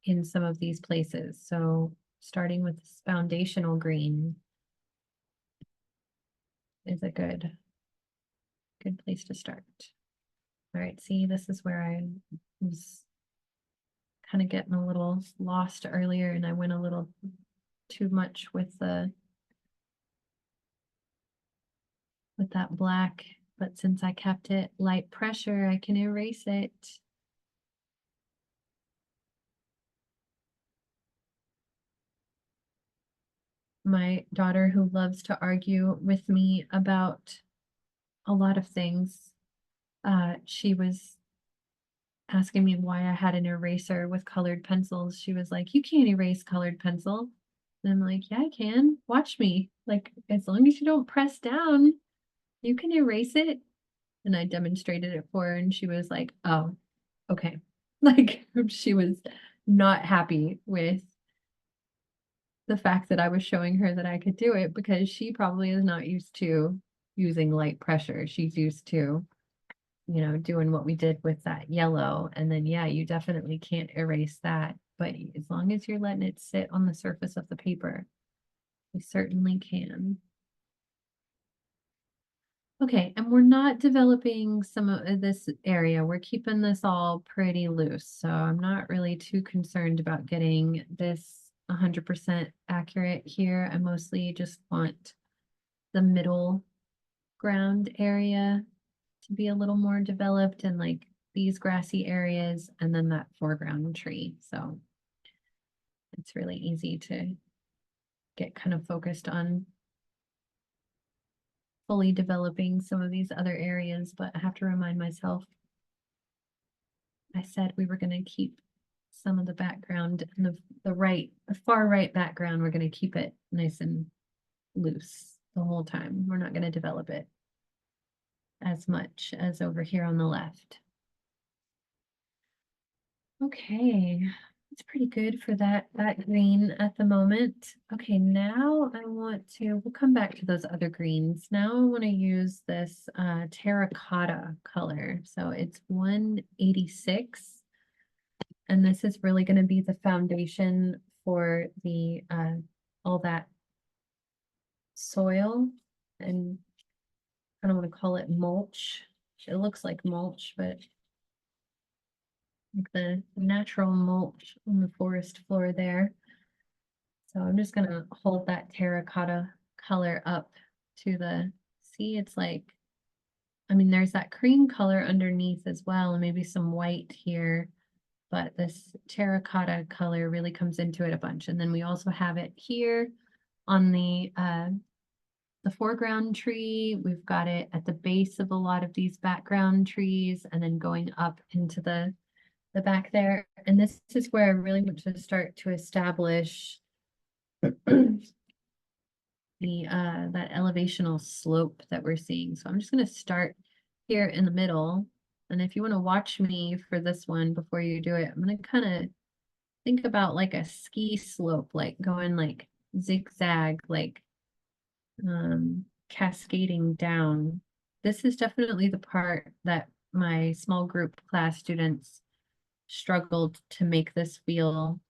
in some of these places. So starting with this foundational green is a good place to start. All right, see, this is where I was kind of getting a little lost earlier and I went a little too much with that black, but since I kept it light pressure, I can erase it. My daughter, who loves to argue with me about a lot of things, she was asking me why I had an eraser with colored pencils. She was like, "You can't erase colored pencil." And I'm like, "Yeah, I can. Watch me. Like, as long as you don't press down, you can erase it." And I demonstrated it for her, and she was like, "Oh, okay." Like, she was not happy with the fact that I was showing her that I could do it because she probably is not used to using light pressure. She's used to, you know, doing what we did with that yellow. And then, yeah, you definitely can't erase that. But as long as you're letting it sit on the surface of the paper, you certainly can. Okay, and we're not developing some of this area. We're keeping this all pretty loose. So I'm not really too concerned about getting this 100% accurate here. I mostly just want the middle ground area to be a little more developed, and like these grassy areas and then that foreground tree. So it's really easy to get kind of focused on fully developing some of these other areas, but I have to remind myself, I said we were going to keep some of the background and the far right background, we're going to keep it nice and loose the whole time. We're not going to develop it as much as over here on the left. Okay, it's pretty good for that green at the moment. Okay, now we'll come back to those other greens. Now I want to use this terracotta color. So it's 186. And this is really going to be the foundation for the all that soil, and I don't want to call it mulch. It looks like mulch, but like the natural mulch on the forest floor there. So I'm just going to hold that terracotta color up to see, it's like, I mean, there's that cream color underneath as well, and maybe some white here, but this terracotta color really comes into it a bunch. And then we also have it here on the foreground tree. We've got it at the base of a lot of these background trees, and then going up into the back there. And this is where I really want to start to establish the that elevational slope that we're seeing. So I'm just going to start here in the middle. And if you want to watch me for this one before you do it, I'm going to kind of think about like a ski slope, like going like zigzag, like cascading down. This is definitely the part that my small group class students struggled to make this feel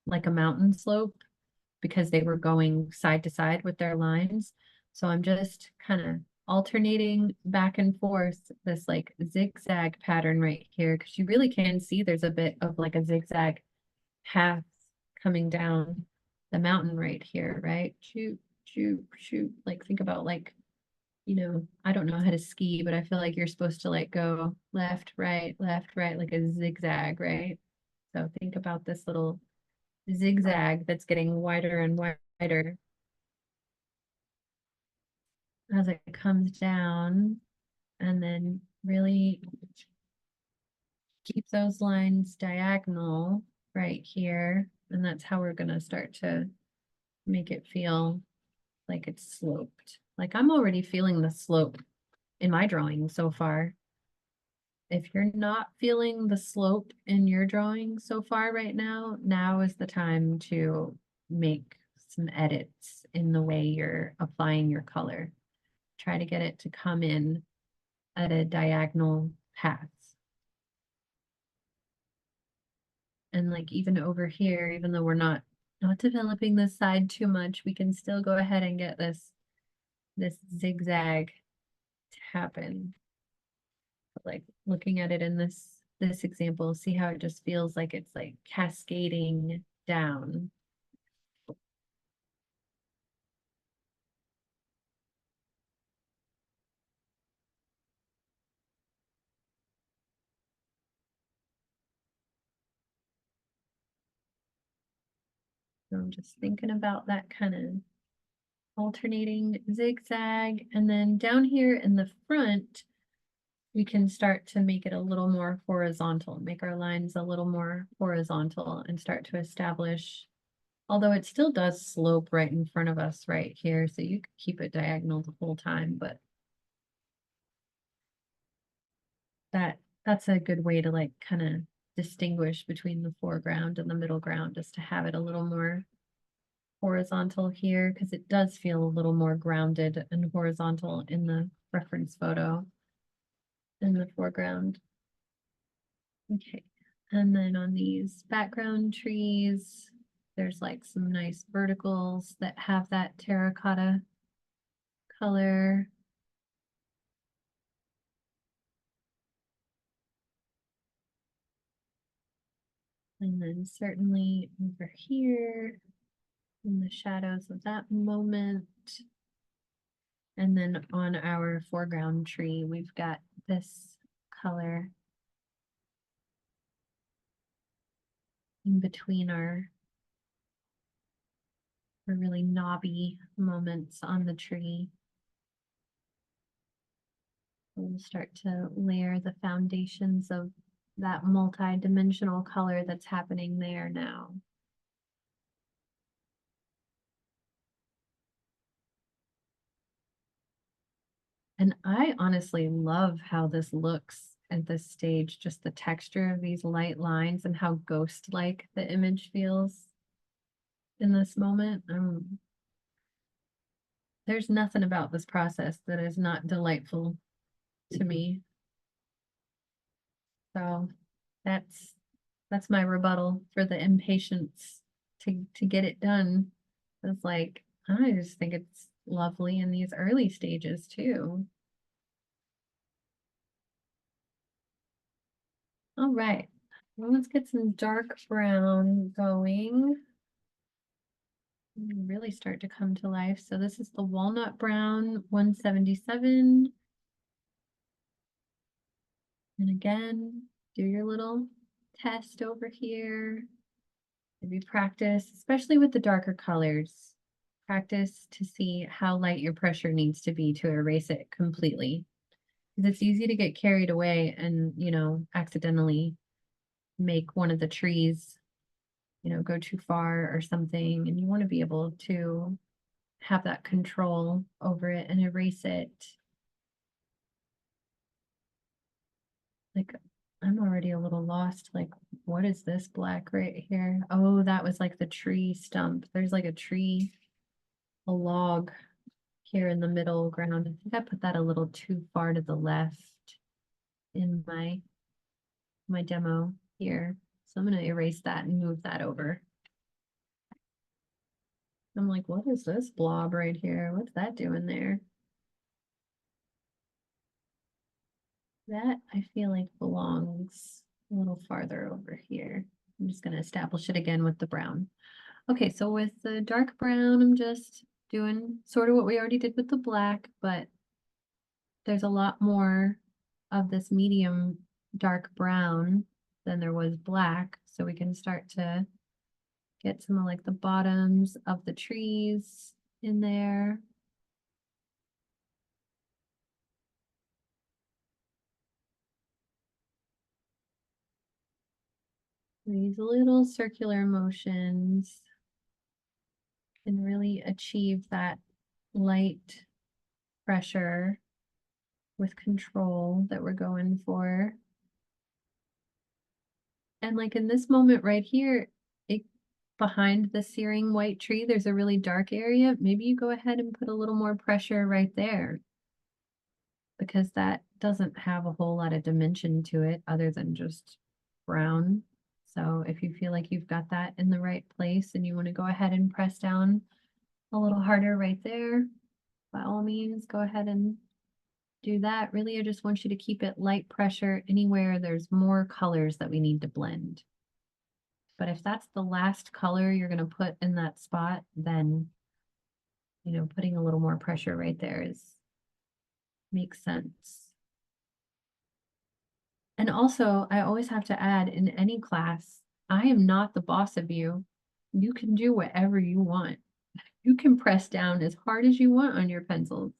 like a mountain slope, because they were going side to side with their lines. So I'm just kind of alternating back and forth this like zigzag pattern right here, because you really can see there's a bit of like a zigzag path coming down the mountain right here, right? Shoot, shoot, shoot. Like think about like, I don't know how to ski, but I feel like you're supposed to like go left, right, like a zigzag, right? So think about this little zigzag that's getting wider and wider as it comes down, and then really keep those lines diagonal right here. And that's how we're going to start to make it feel like it's sloped. Like I'm already feeling the slope in my drawing so far. If you're not feeling the slope in your drawing so far right now, now is the time to make some edits in the way you're applying your color. Try to get it to come in at a diagonal path. And like even over here, even though we're not developing this side too much, we can still go ahead and get this zigzag to happen. But like looking at it in this example, see how it just feels like it's like cascading down. So I'm just thinking about that kind of alternating zigzag. And then down here in the front, we can start to make it a little more horizontal, make our lines a little more horizontal, and start to establish, although it still does slope right in front of us right here, so you could keep it diagonal the whole time, but that's a good way to like kind of distinguish between the foreground and the middle ground, just to have it a little more horizontal here, because it does feel a little more grounded and horizontal in the reference photo in the foreground. Okay, and then on these background trees, there's like some nice verticals that have that terracotta color. And then certainly over here in the shadows of that moment, And then on our foreground tree, we've got this color in between our really knobby moments on the tree. We'll start to layer the foundations of that multi-dimensional color that's happening there now. And I honestly love how this looks at this stage, just the texture of these light lines and how ghost-like the image feels in this moment. There's nothing about this process that is not delightful to me. So that's my rebuttal for the impatience to get it done. It's like, I just think it's lovely in these early stages too. All right, well, let's get some dark brown going. Really start to come to life. So this is the walnut brown 177. And again, do your little test over here. Maybe practice, especially with the darker colors. Practice to see how light your pressure needs to be to erase it completely. Because it's easy to get carried away and, accidentally make one of the trees, go too far or something. And you want to be able to have that control over it and erase it. Like, I'm already a little lost. Like, what is this black right here? Oh, that was like the tree stump. There's like a tree, a log here in the middle ground. I think I put that a little too far to the left in my demo here. So I'm going to erase that and move that over. I'm like, what is this blob right here? What's that doing there? That I feel like belongs a little farther over here. I'm just going to establish it again with the brown. Okay, so with the dark brown, I'm just doing sort of what we already did with the black, but there's a lot more of this medium dark brown than there was black. So we can start to get some of like the bottoms of the trees in there. These little circular motions can really achieve that light pressure with control that we're going for. And like in this moment right here, behind the searing white tree, there's a really dark area. Maybe you go ahead and put a little more pressure right there, because that doesn't have a whole lot of dimension to it other than just brown. So if you feel like you've got that in the right place and you want to go ahead and press down a little harder right there, by all means, go ahead and do that. Really, I just want you to keep it light pressure anywhere there's more colors that we need to blend. But if that's the last color you're going to put in that spot, then, putting a little more pressure right there makes sense. And also, I always have to add, in any class, I am not the boss of you. You can do whatever you want. You can press down as hard as you want on your pencils.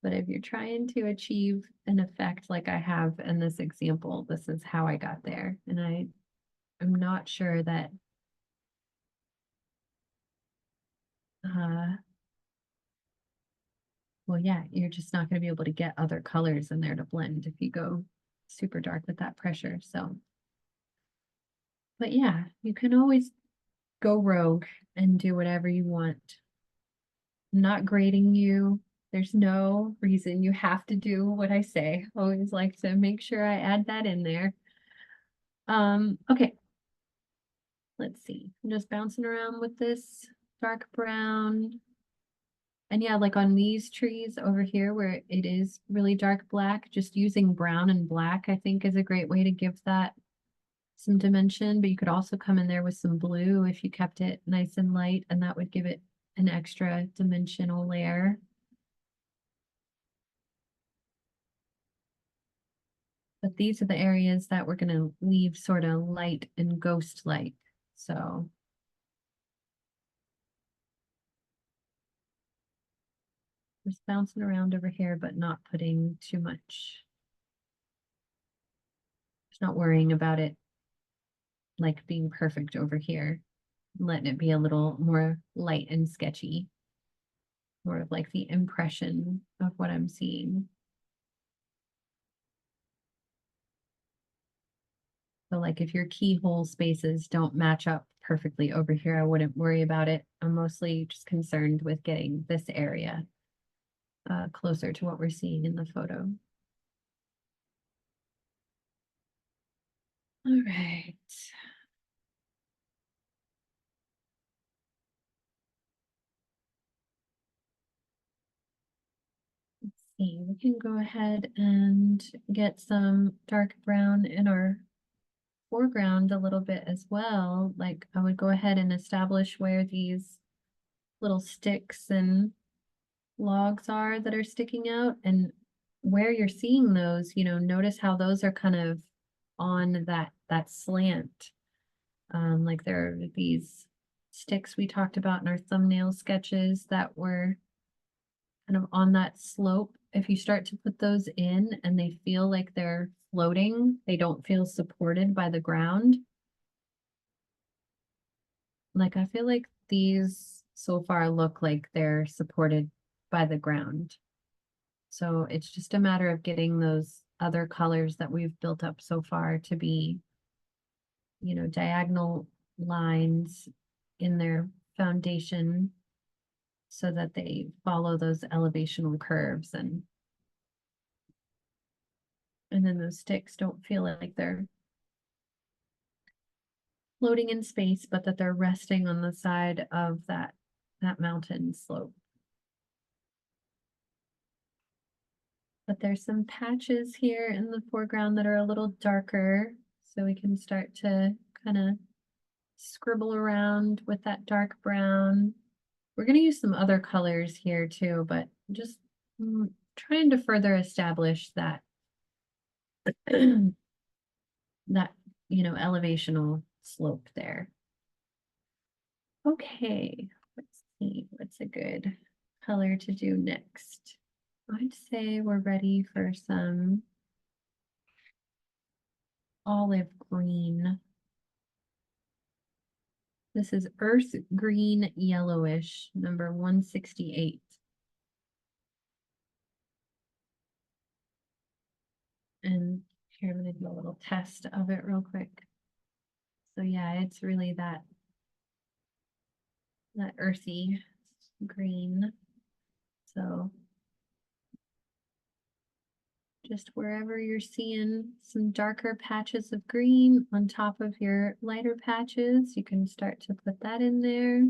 But if you're trying to achieve an effect like I have in this example, this is how I got there. And I'm not sure that well, yeah, you're just not going to be able to get other colors in there to blend if you go super dark with that pressure. So, but yeah, you can always go rogue and do whatever you want. I'm not grading you. There's no reason you have to do what I say. Always like to make sure I add that in there. Okay. Let's see. I'm just bouncing around with this dark brown. And yeah, like on these trees over here where it is really dark black, just using brown and black, I think is a great way to give that some dimension. But you could also come in there with some blue if you kept it nice and light, and that would give it an extra dimensional layer. But these are the areas that we're gonna leave sort of light and ghost light. So just bouncing around over here, but not putting too much. Just not worrying about it like being perfect over here. Letting it be a little more light and sketchy. More of like the impression of what I'm seeing. So like if your keyhole spaces don't match up perfectly over here, I wouldn't worry about it. I'm mostly just concerned with getting this area closer to what we're seeing in the photo. All right. Let's see, we can go ahead and get some dark brown in our foreground a little bit as well. Like I would go ahead and establish where these little sticks and logs are that are sticking out, and where you're seeing those, notice how those are kind of on that slant. Like there are these sticks we talked about in our thumbnail sketches that were kind of on that slope. If you start to put those in and they feel like they're floating, they don't feel supported by the ground. Like I feel like these so far look like they're supported by the ground. So it's just a matter of getting those other colors that we've built up so far to be, diagonal lines in their foundation so that they follow those elevational curves, and then those sticks don't feel like they're floating in space, but that they're resting on the side of that mountain slope. But there's some patches here in the foreground that are a little darker, so we can start to kind of scribble around with that dark brown. We're going to use some other colors here too, but just trying to further establish that that elevational slope there. Okay, let's see what's a good color to do next. I'd say we're ready for some olive green. This is earth green yellowish, number 168. And here, I'm going to do a little test of it real quick. So yeah, it's really that earthy green. So just wherever you're seeing some darker patches of green on top of your lighter patches, you can start to put that in there.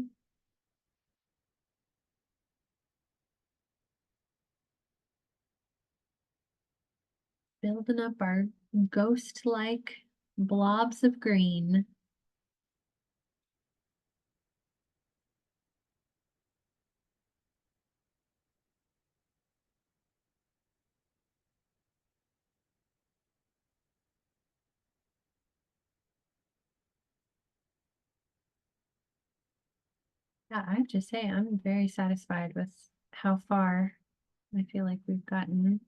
Building up our ghost-like blobs of green. Yeah, I have to say I'm very satisfied with how far I feel like we've gotten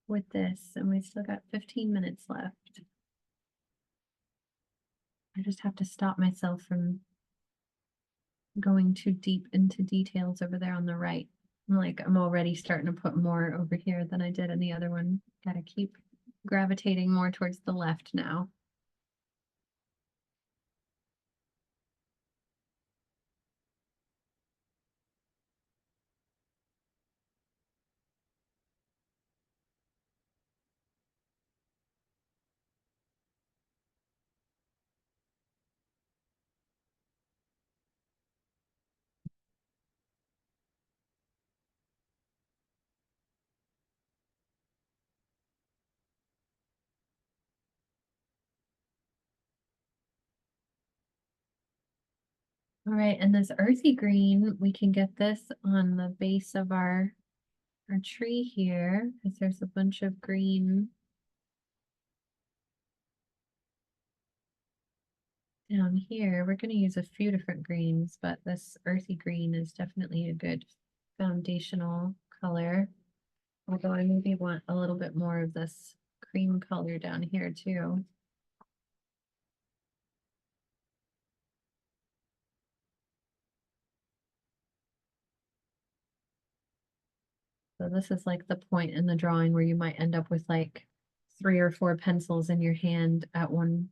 with this, and we still got 15 minutes left. I just have to stop myself from going too deep into details over there on the right. I'm already starting to put more over here than I did in the other one. Gotta keep gravitating more towards the left now. All right, and this earthy green, we can get this on the base of our our tree here, because there's a bunch of green down here. We're going to use a few different greens, but this earthy green is definitely a good foundational color. Although I maybe want a little bit more of this cream color down here too. So this is like the point in the drawing where you might end up with like 3 or 4 pencils in your hand at one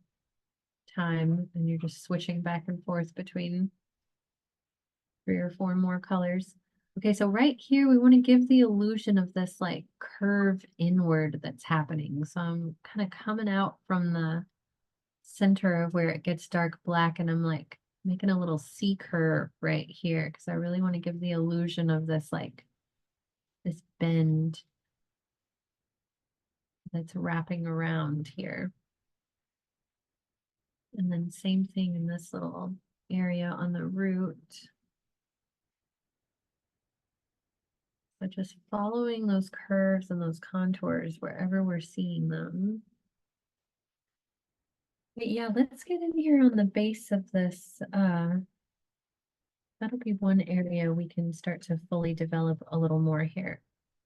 time, and you're just switching back and forth between 3 or 4 more colors. Okay, so right here, we want to give the illusion of this like curve inward that's happening. So I'm kind of coming out from the center of where it gets dark black, and I'm like making a little C curve right here because I really want to give the illusion of this like this bend that's wrapping around here. And then same thing in this little area on the root. But just following those curves and those contours wherever we're seeing them. But yeah, let's get in here on the base of this. That'll be one area we can start to fully develop a little more here.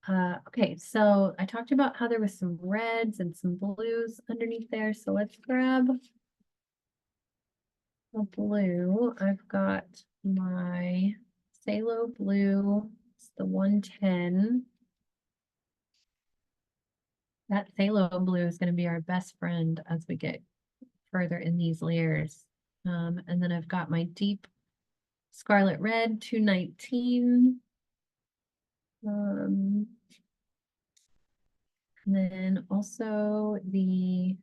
Okay, so I talked about how there was some reds and some blues underneath there. So let's grab a blue. I've got my Phthalo blue. It's the 110. That phthalo blue is going to be our best friend as we get further in these layers. And then I've got my deep scarlet red 219. And then also the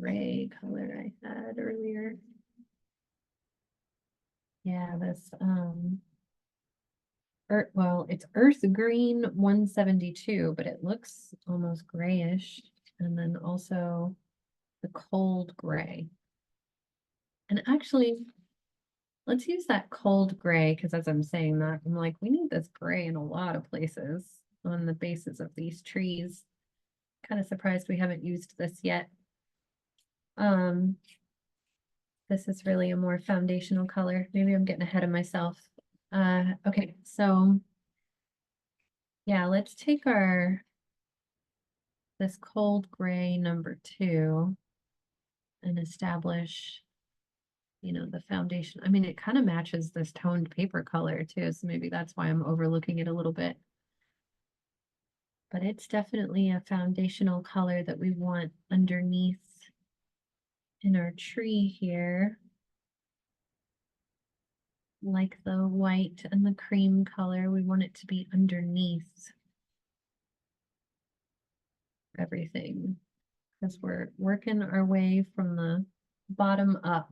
gray color I had earlier. Yeah, this well, it's earth green 172, but it looks almost grayish. And then also the cold gray. And actually, let's use that cold gray because as I'm saying that, I'm like, we need this gray in a lot of places on the bases of these trees. Kind of surprised we haven't used this yet. This is really a more foundational color. Maybe I'm getting ahead of myself. Okay, so yeah, let's take this cold gray number 2 and establish, you know, the foundation. I mean, it kind of matches this toned paper color too, so maybe that's why I'm overlooking it a little bit. But it's definitely a foundational color that we want underneath in our tree here. Like the white and the cream color, we want it to be underneath everything because we're working our way from the bottom up.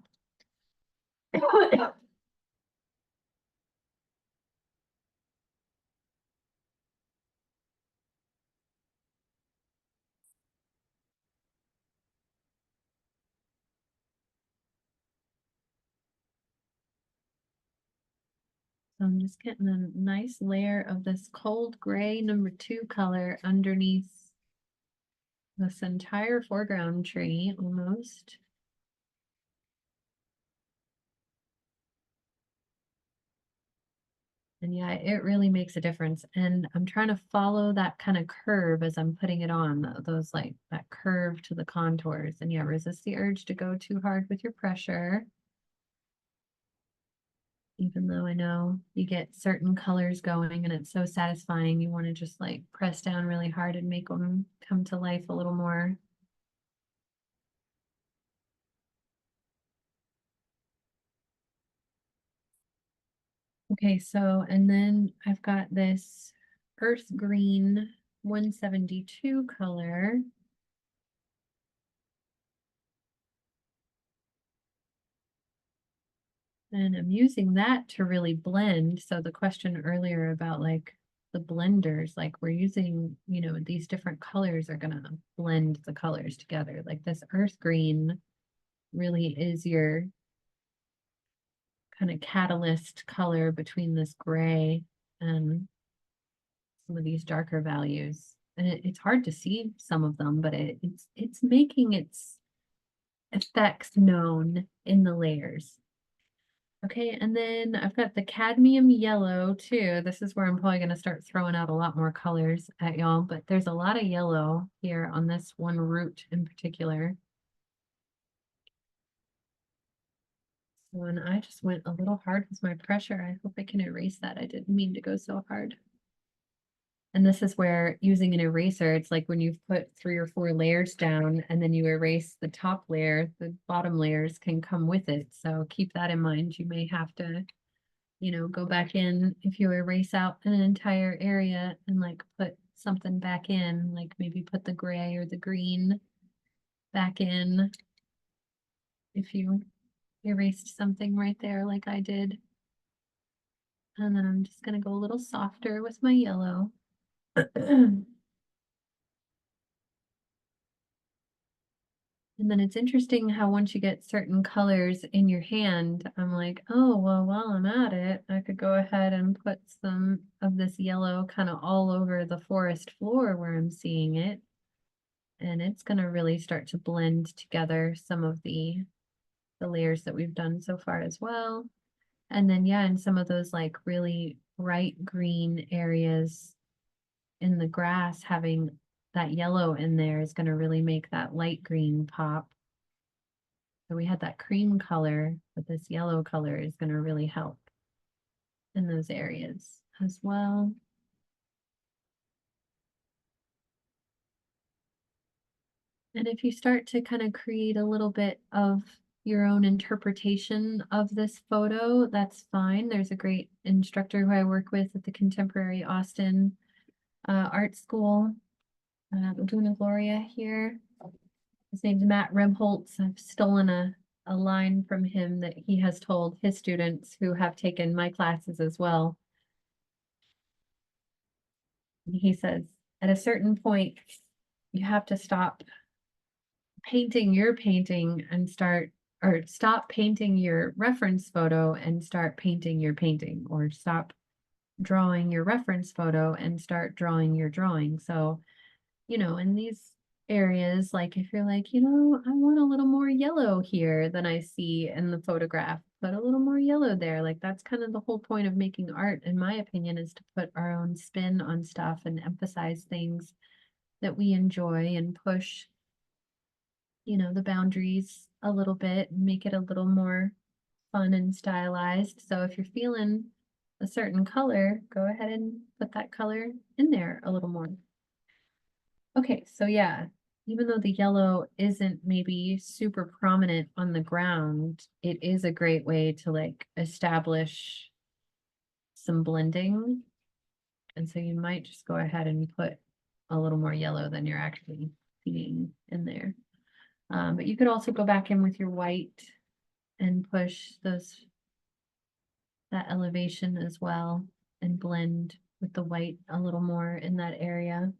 So I'm just getting a nice layer of this cold gray number 2 color underneath this entire foreground tree almost. And yeah, it really makes a difference. And I'm trying to follow that kind of curve as I'm putting it on, those like that curve to the contours. And yeah, resist the urge to go too hard with your pressure. Even though I know you get certain colors going and it's so satisfying, you want to just like press down really hard and make them come to life a little more. Okay, so, and then I've got this earth green 172 color. And I'm using that to really blend. So the question earlier about like the blenders, like we're using, you know, these different colors are gonna blend the colors together. Like this earth green really is your kind of catalyst color between this gray and some of these darker values. And it's hard to see some of them, but it's making its effects known in the layers. Okay, and then I've got the cadmium yellow too. This is where I'm probably going to start throwing out a lot more colors at y'all, but there's a lot of yellow here on this one root in particular. So, and I just went a little hard with my pressure. I hope I can erase that. I didn't mean to go so hard. And this is where using an eraser, it's like when you've put 3 or 4 layers down and then you erase the top layer, the bottom layers can come with it. So keep that in mind. You may have to, you know, go back in if you erase out an entire area and like put something back in, like maybe put the gray or the green back in if you erased something right there like I did. And then I'm just going to go a little softer with my yellow. And then it's interesting how once you get certain colors in your hand, I'm like, oh, well, while I'm at it, I could go ahead and put some of this yellow kind of all over the forest floor where I'm seeing it. And it's going to really start to blend together some of the layers that we've done so far as well. And then, yeah, in some of those like really bright green areas in the grass, having that yellow in there is going to really make that light green pop. So we had that cream color, but this yellow color is going to really help in those areas as well. And if you start to kind of create a little bit of your own interpretation of this photo, that's fine. There's a great instructor who I work with at the Contemporary Austin Art School, Laguna Gloria here. His name's Matt Rebholz. I've stolen a line from him that he has told his students who have taken my classes as well. He says, at a certain point, you have to stop painting your painting and stop painting your reference photo and start painting your painting, or stop drawing your reference photo and start drawing your drawing. So, you know, in these areas, like if you're like, you know, I want a little more yellow here than I see in the photograph, put a little more yellow there. Like that's kind of the whole point of making art, in my opinion, is to put our own spin on stuff and emphasize things that we enjoy and push, you know, the boundaries a little bit and make it a little more fun and stylized. So if you're feeling a certain color, go ahead and put that color in there a little more. Okay, so yeah, even though the yellow isn't maybe super prominent on the ground, it is a great way to like establish some blending. And so you might just go ahead and put a little more yellow than you're actually seeing in there. But you could also go back in with your white and push that elevation as well and blend with the white a little more in that area.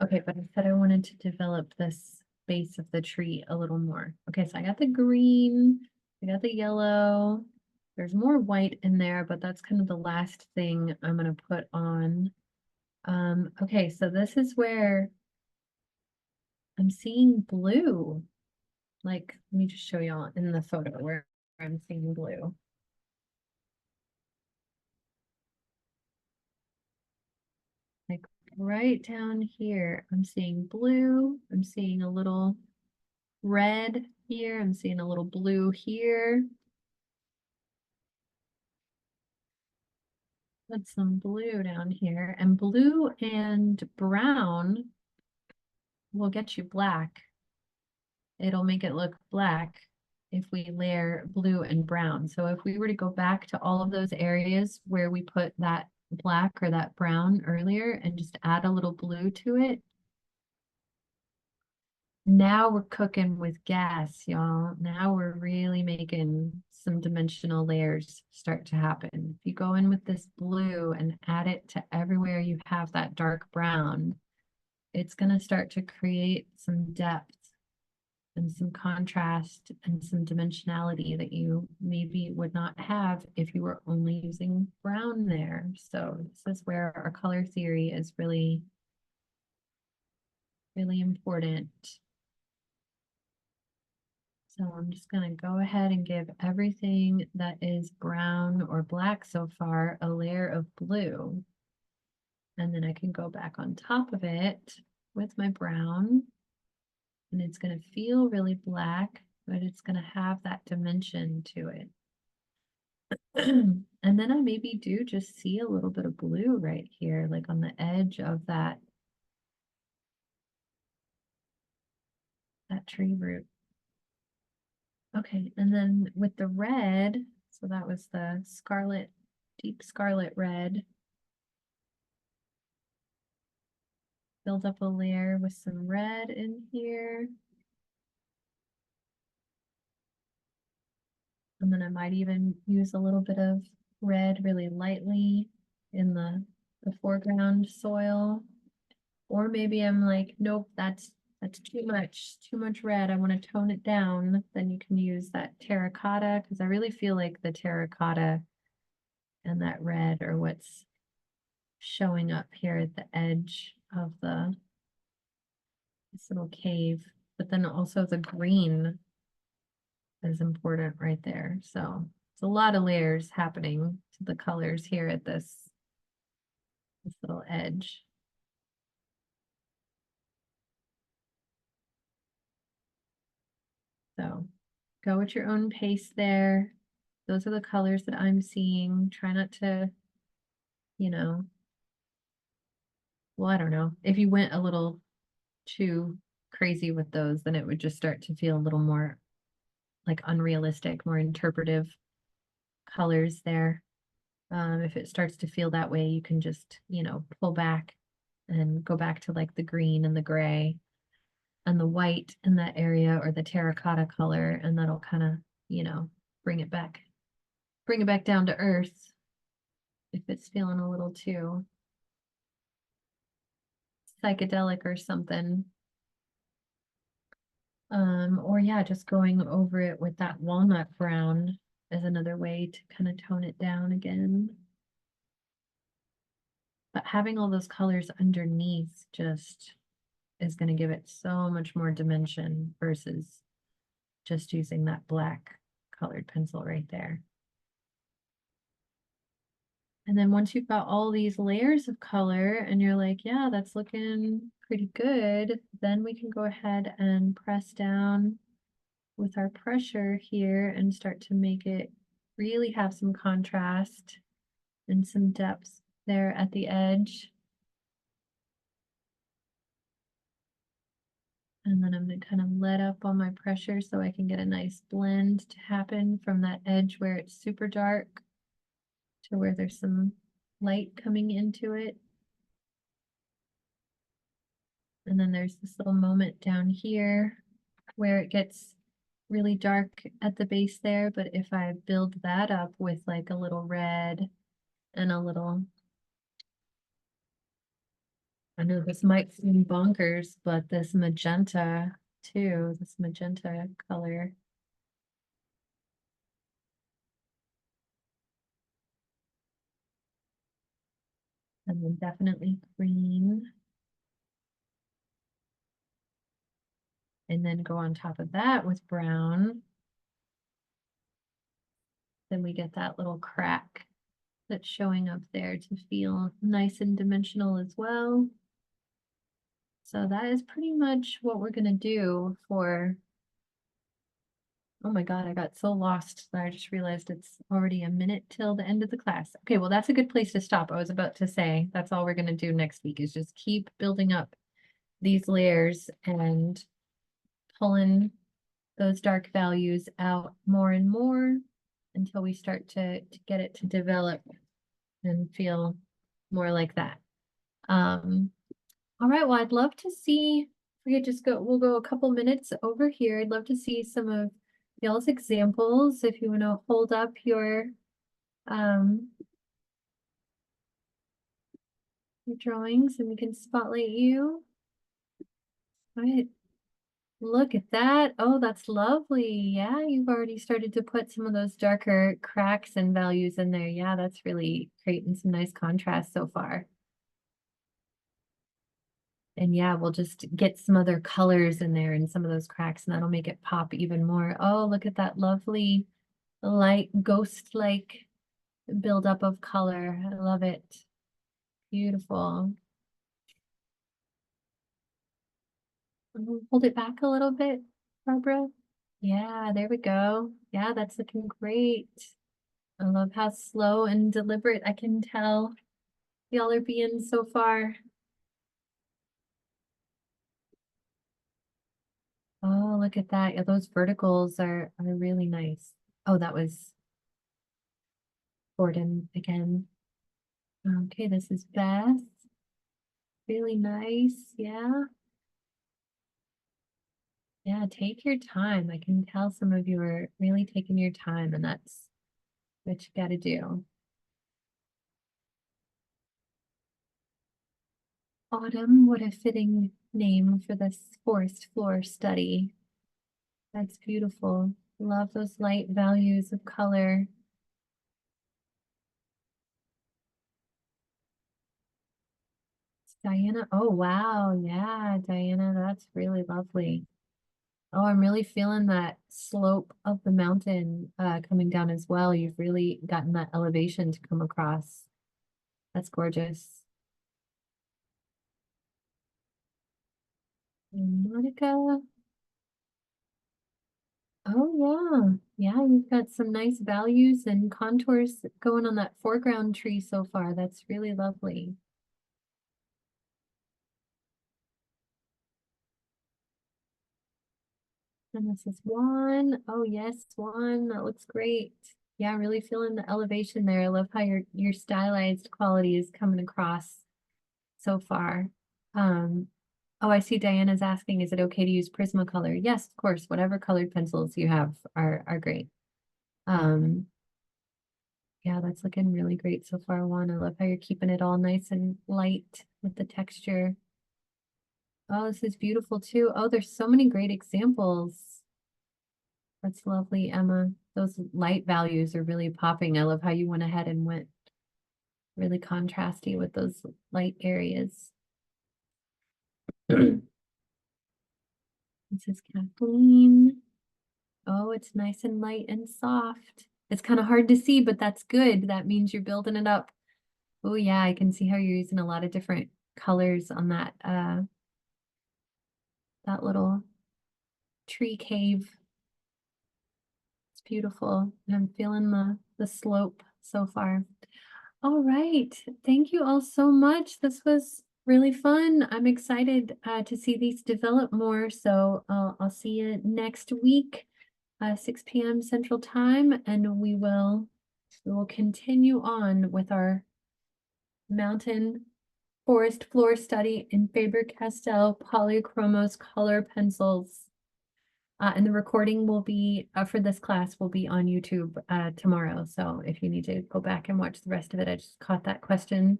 Okay, but I said I wanted to develop this base of the tree a little more. Okay, so I got the green, I got the yellow. There's more white in there, but that's kind of the last thing I'm gonna put on. Okay, so this is where I'm seeing blue. Like, let me just show y'all in the photo where I'm seeing blue. Like right down here, I'm seeing blue. I'm seeing a little red here. I'm seeing a little blue here. Put some blue down here, and blue and brown will get you black. It'll make it look black if we layer blue and brown. So if we were to go back to all of those areas where we put that black or that brown earlier and just add a little blue to it, now we're cooking with gas, y'all. Now we're really making some dimensional layers start to happen. If you go in with this blue and add it to everywhere you have that dark brown, it's going to start to create some depth and some contrast and some dimensionality that you maybe would not have if you were only using brown there. So this is where our color theory is really, really important. So I'm just going to go ahead and give everything that is brown or black so far a layer of blue. And then I can go back on top of it with my brown. And it's going to feel really black, but it's going to have that dimension to it. And then I maybe do just see a little bit of blue right here, like on the edge of that tree root. Okay, and then with the red, so that was the scarlet, deep scarlet red. Build up a layer with some red in here. And then I might even use a little bit of red really lightly in the foreground soil. Or maybe I'm like, nope, that's too much red. I want to tone it down. Then you can use that terracotta, because I really feel like the terracotta and that red are what's showing up here at the edge of this little cave. But then also the green is important right there. So it's a lot of layers happening to the colors here at this little edge. So go at your own pace there. Those are the colors that I'm seeing. Try not to, you know, well, I don't know. If you went a little too crazy with those, then it would just start to feel a little more like unrealistic, more interpretive colors there. If it starts to feel that way, you can just, pull back and go back to like the green and the gray and the white in that area, or the terracotta color, and that'll kind of, bring it back down to earth if it's feeling a little too psychedelic or something. Or yeah, just going over it with that walnut brown is another way to kind of tone it down again. But having all those colors underneath just is going to give it so much more dimension versus just using that black colored pencil right there. And then once you've got all these layers of color and you're like, yeah, that's looking pretty good, then we can go ahead and press down with our pressure here and start to make it really have some contrast and some depth there at the edge. And then I'm going to kind of let up on my pressure so I can get a nice blend to happen from that edge where it's super dark to where there's some light coming into it. And then there's this little moment down here where it gets really dark at the base there. But if I build that up with like a little red and a little, I know this might seem bonkers, but this magenta too, this magenta color. And then definitely green. And then go on top of that with brown. Then we get that little crack that's showing up there to feel nice and dimensional as well. So that is pretty much what we're gonna do for, oh my God, I got so lost that I just realized it's already a minute till the end of the class. Okay, well, that's a good place to stop. I was about to say, that's all we're gonna do next week is just keep building up these layers and pulling those dark values out more and more until we start to get it to develop and feel more like that. All right, well, I'd love to see, we could just we'll go a couple minutes over here. I'd love to see some of y'all's examples if you want to hold up your drawings and we can spotlight you. All right. Look at that. Oh, that's lovely. Yeah, you've already started to put some of those darker cracks and values in there. Yeah, that's really creating some nice contrast so far. And yeah, we'll just get some other colors in there and some of those cracks, and that'll make it pop even more. Oh, look at that lovely light ghost-like buildup of color. I love it. Beautiful. Hold it back a little bit, Barbara. Yeah, there we go. Yeah, that's looking great. I love how slow and deliberate I can tell y'all are being so far. Oh, look at that. Yeah, those verticals are really nice. Oh, that was Gordon again. Okay, this is Beth. Really nice. Yeah. Yeah, take your time. I can tell some of you are really taking your time, and that's what you got to do. Autumn, what a fitting name for this forest floor study. That's beautiful. Love those light values of color. Diana. Oh, wow. Yeah, Diana, that's really lovely. Oh, I'm really feeling that slope of the mountain coming down as well. You've really gotten that elevation to come across. That's gorgeous. And Monica. Oh, yeah. Yeah, you've got some nice values and contours going on that foreground tree so far. That's really lovely. And this is one. Oh, yes, one. That looks great. Yeah, really feeling the elevation there. I love how your stylized quality is coming across so far. Um, oh, I see Diana's asking, is it okay to use Prismacolor? Yes, of course. Whatever colored pencils you have are great. Um, yeah, that's looking really great so far, Juan. I love how you're keeping it all nice and light with the texture. Oh, this is beautiful too. Oh, there's so many great examples. That's lovely, Emma. Those light values are really popping. I love how you went ahead and went really contrasty with those light areas. This is Kathleen. Oh, it's nice and light and soft. It's kind of hard to see, but that's good. That means you're building it up. Oh yeah, I can see how you're using a lot of different colors on that little tree cave. It's beautiful. And I'm feeling the slope so far. All right. Thank you all so much. This was really fun. I'm excited to see these develop more. So I'll see you next week, 6 p.m. Central Time, and we will continue on with our mountain forest floor study in Faber Castell Polychromos color pencils. And the recording will be for this class will be on YouTube tomorrow. So if you need to go back and watch the rest of it, I just caught that question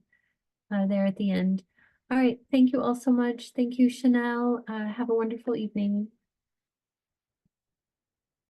there at the end. All right. Thank you all so much. Thank you, Chanel. Have a wonderful evening.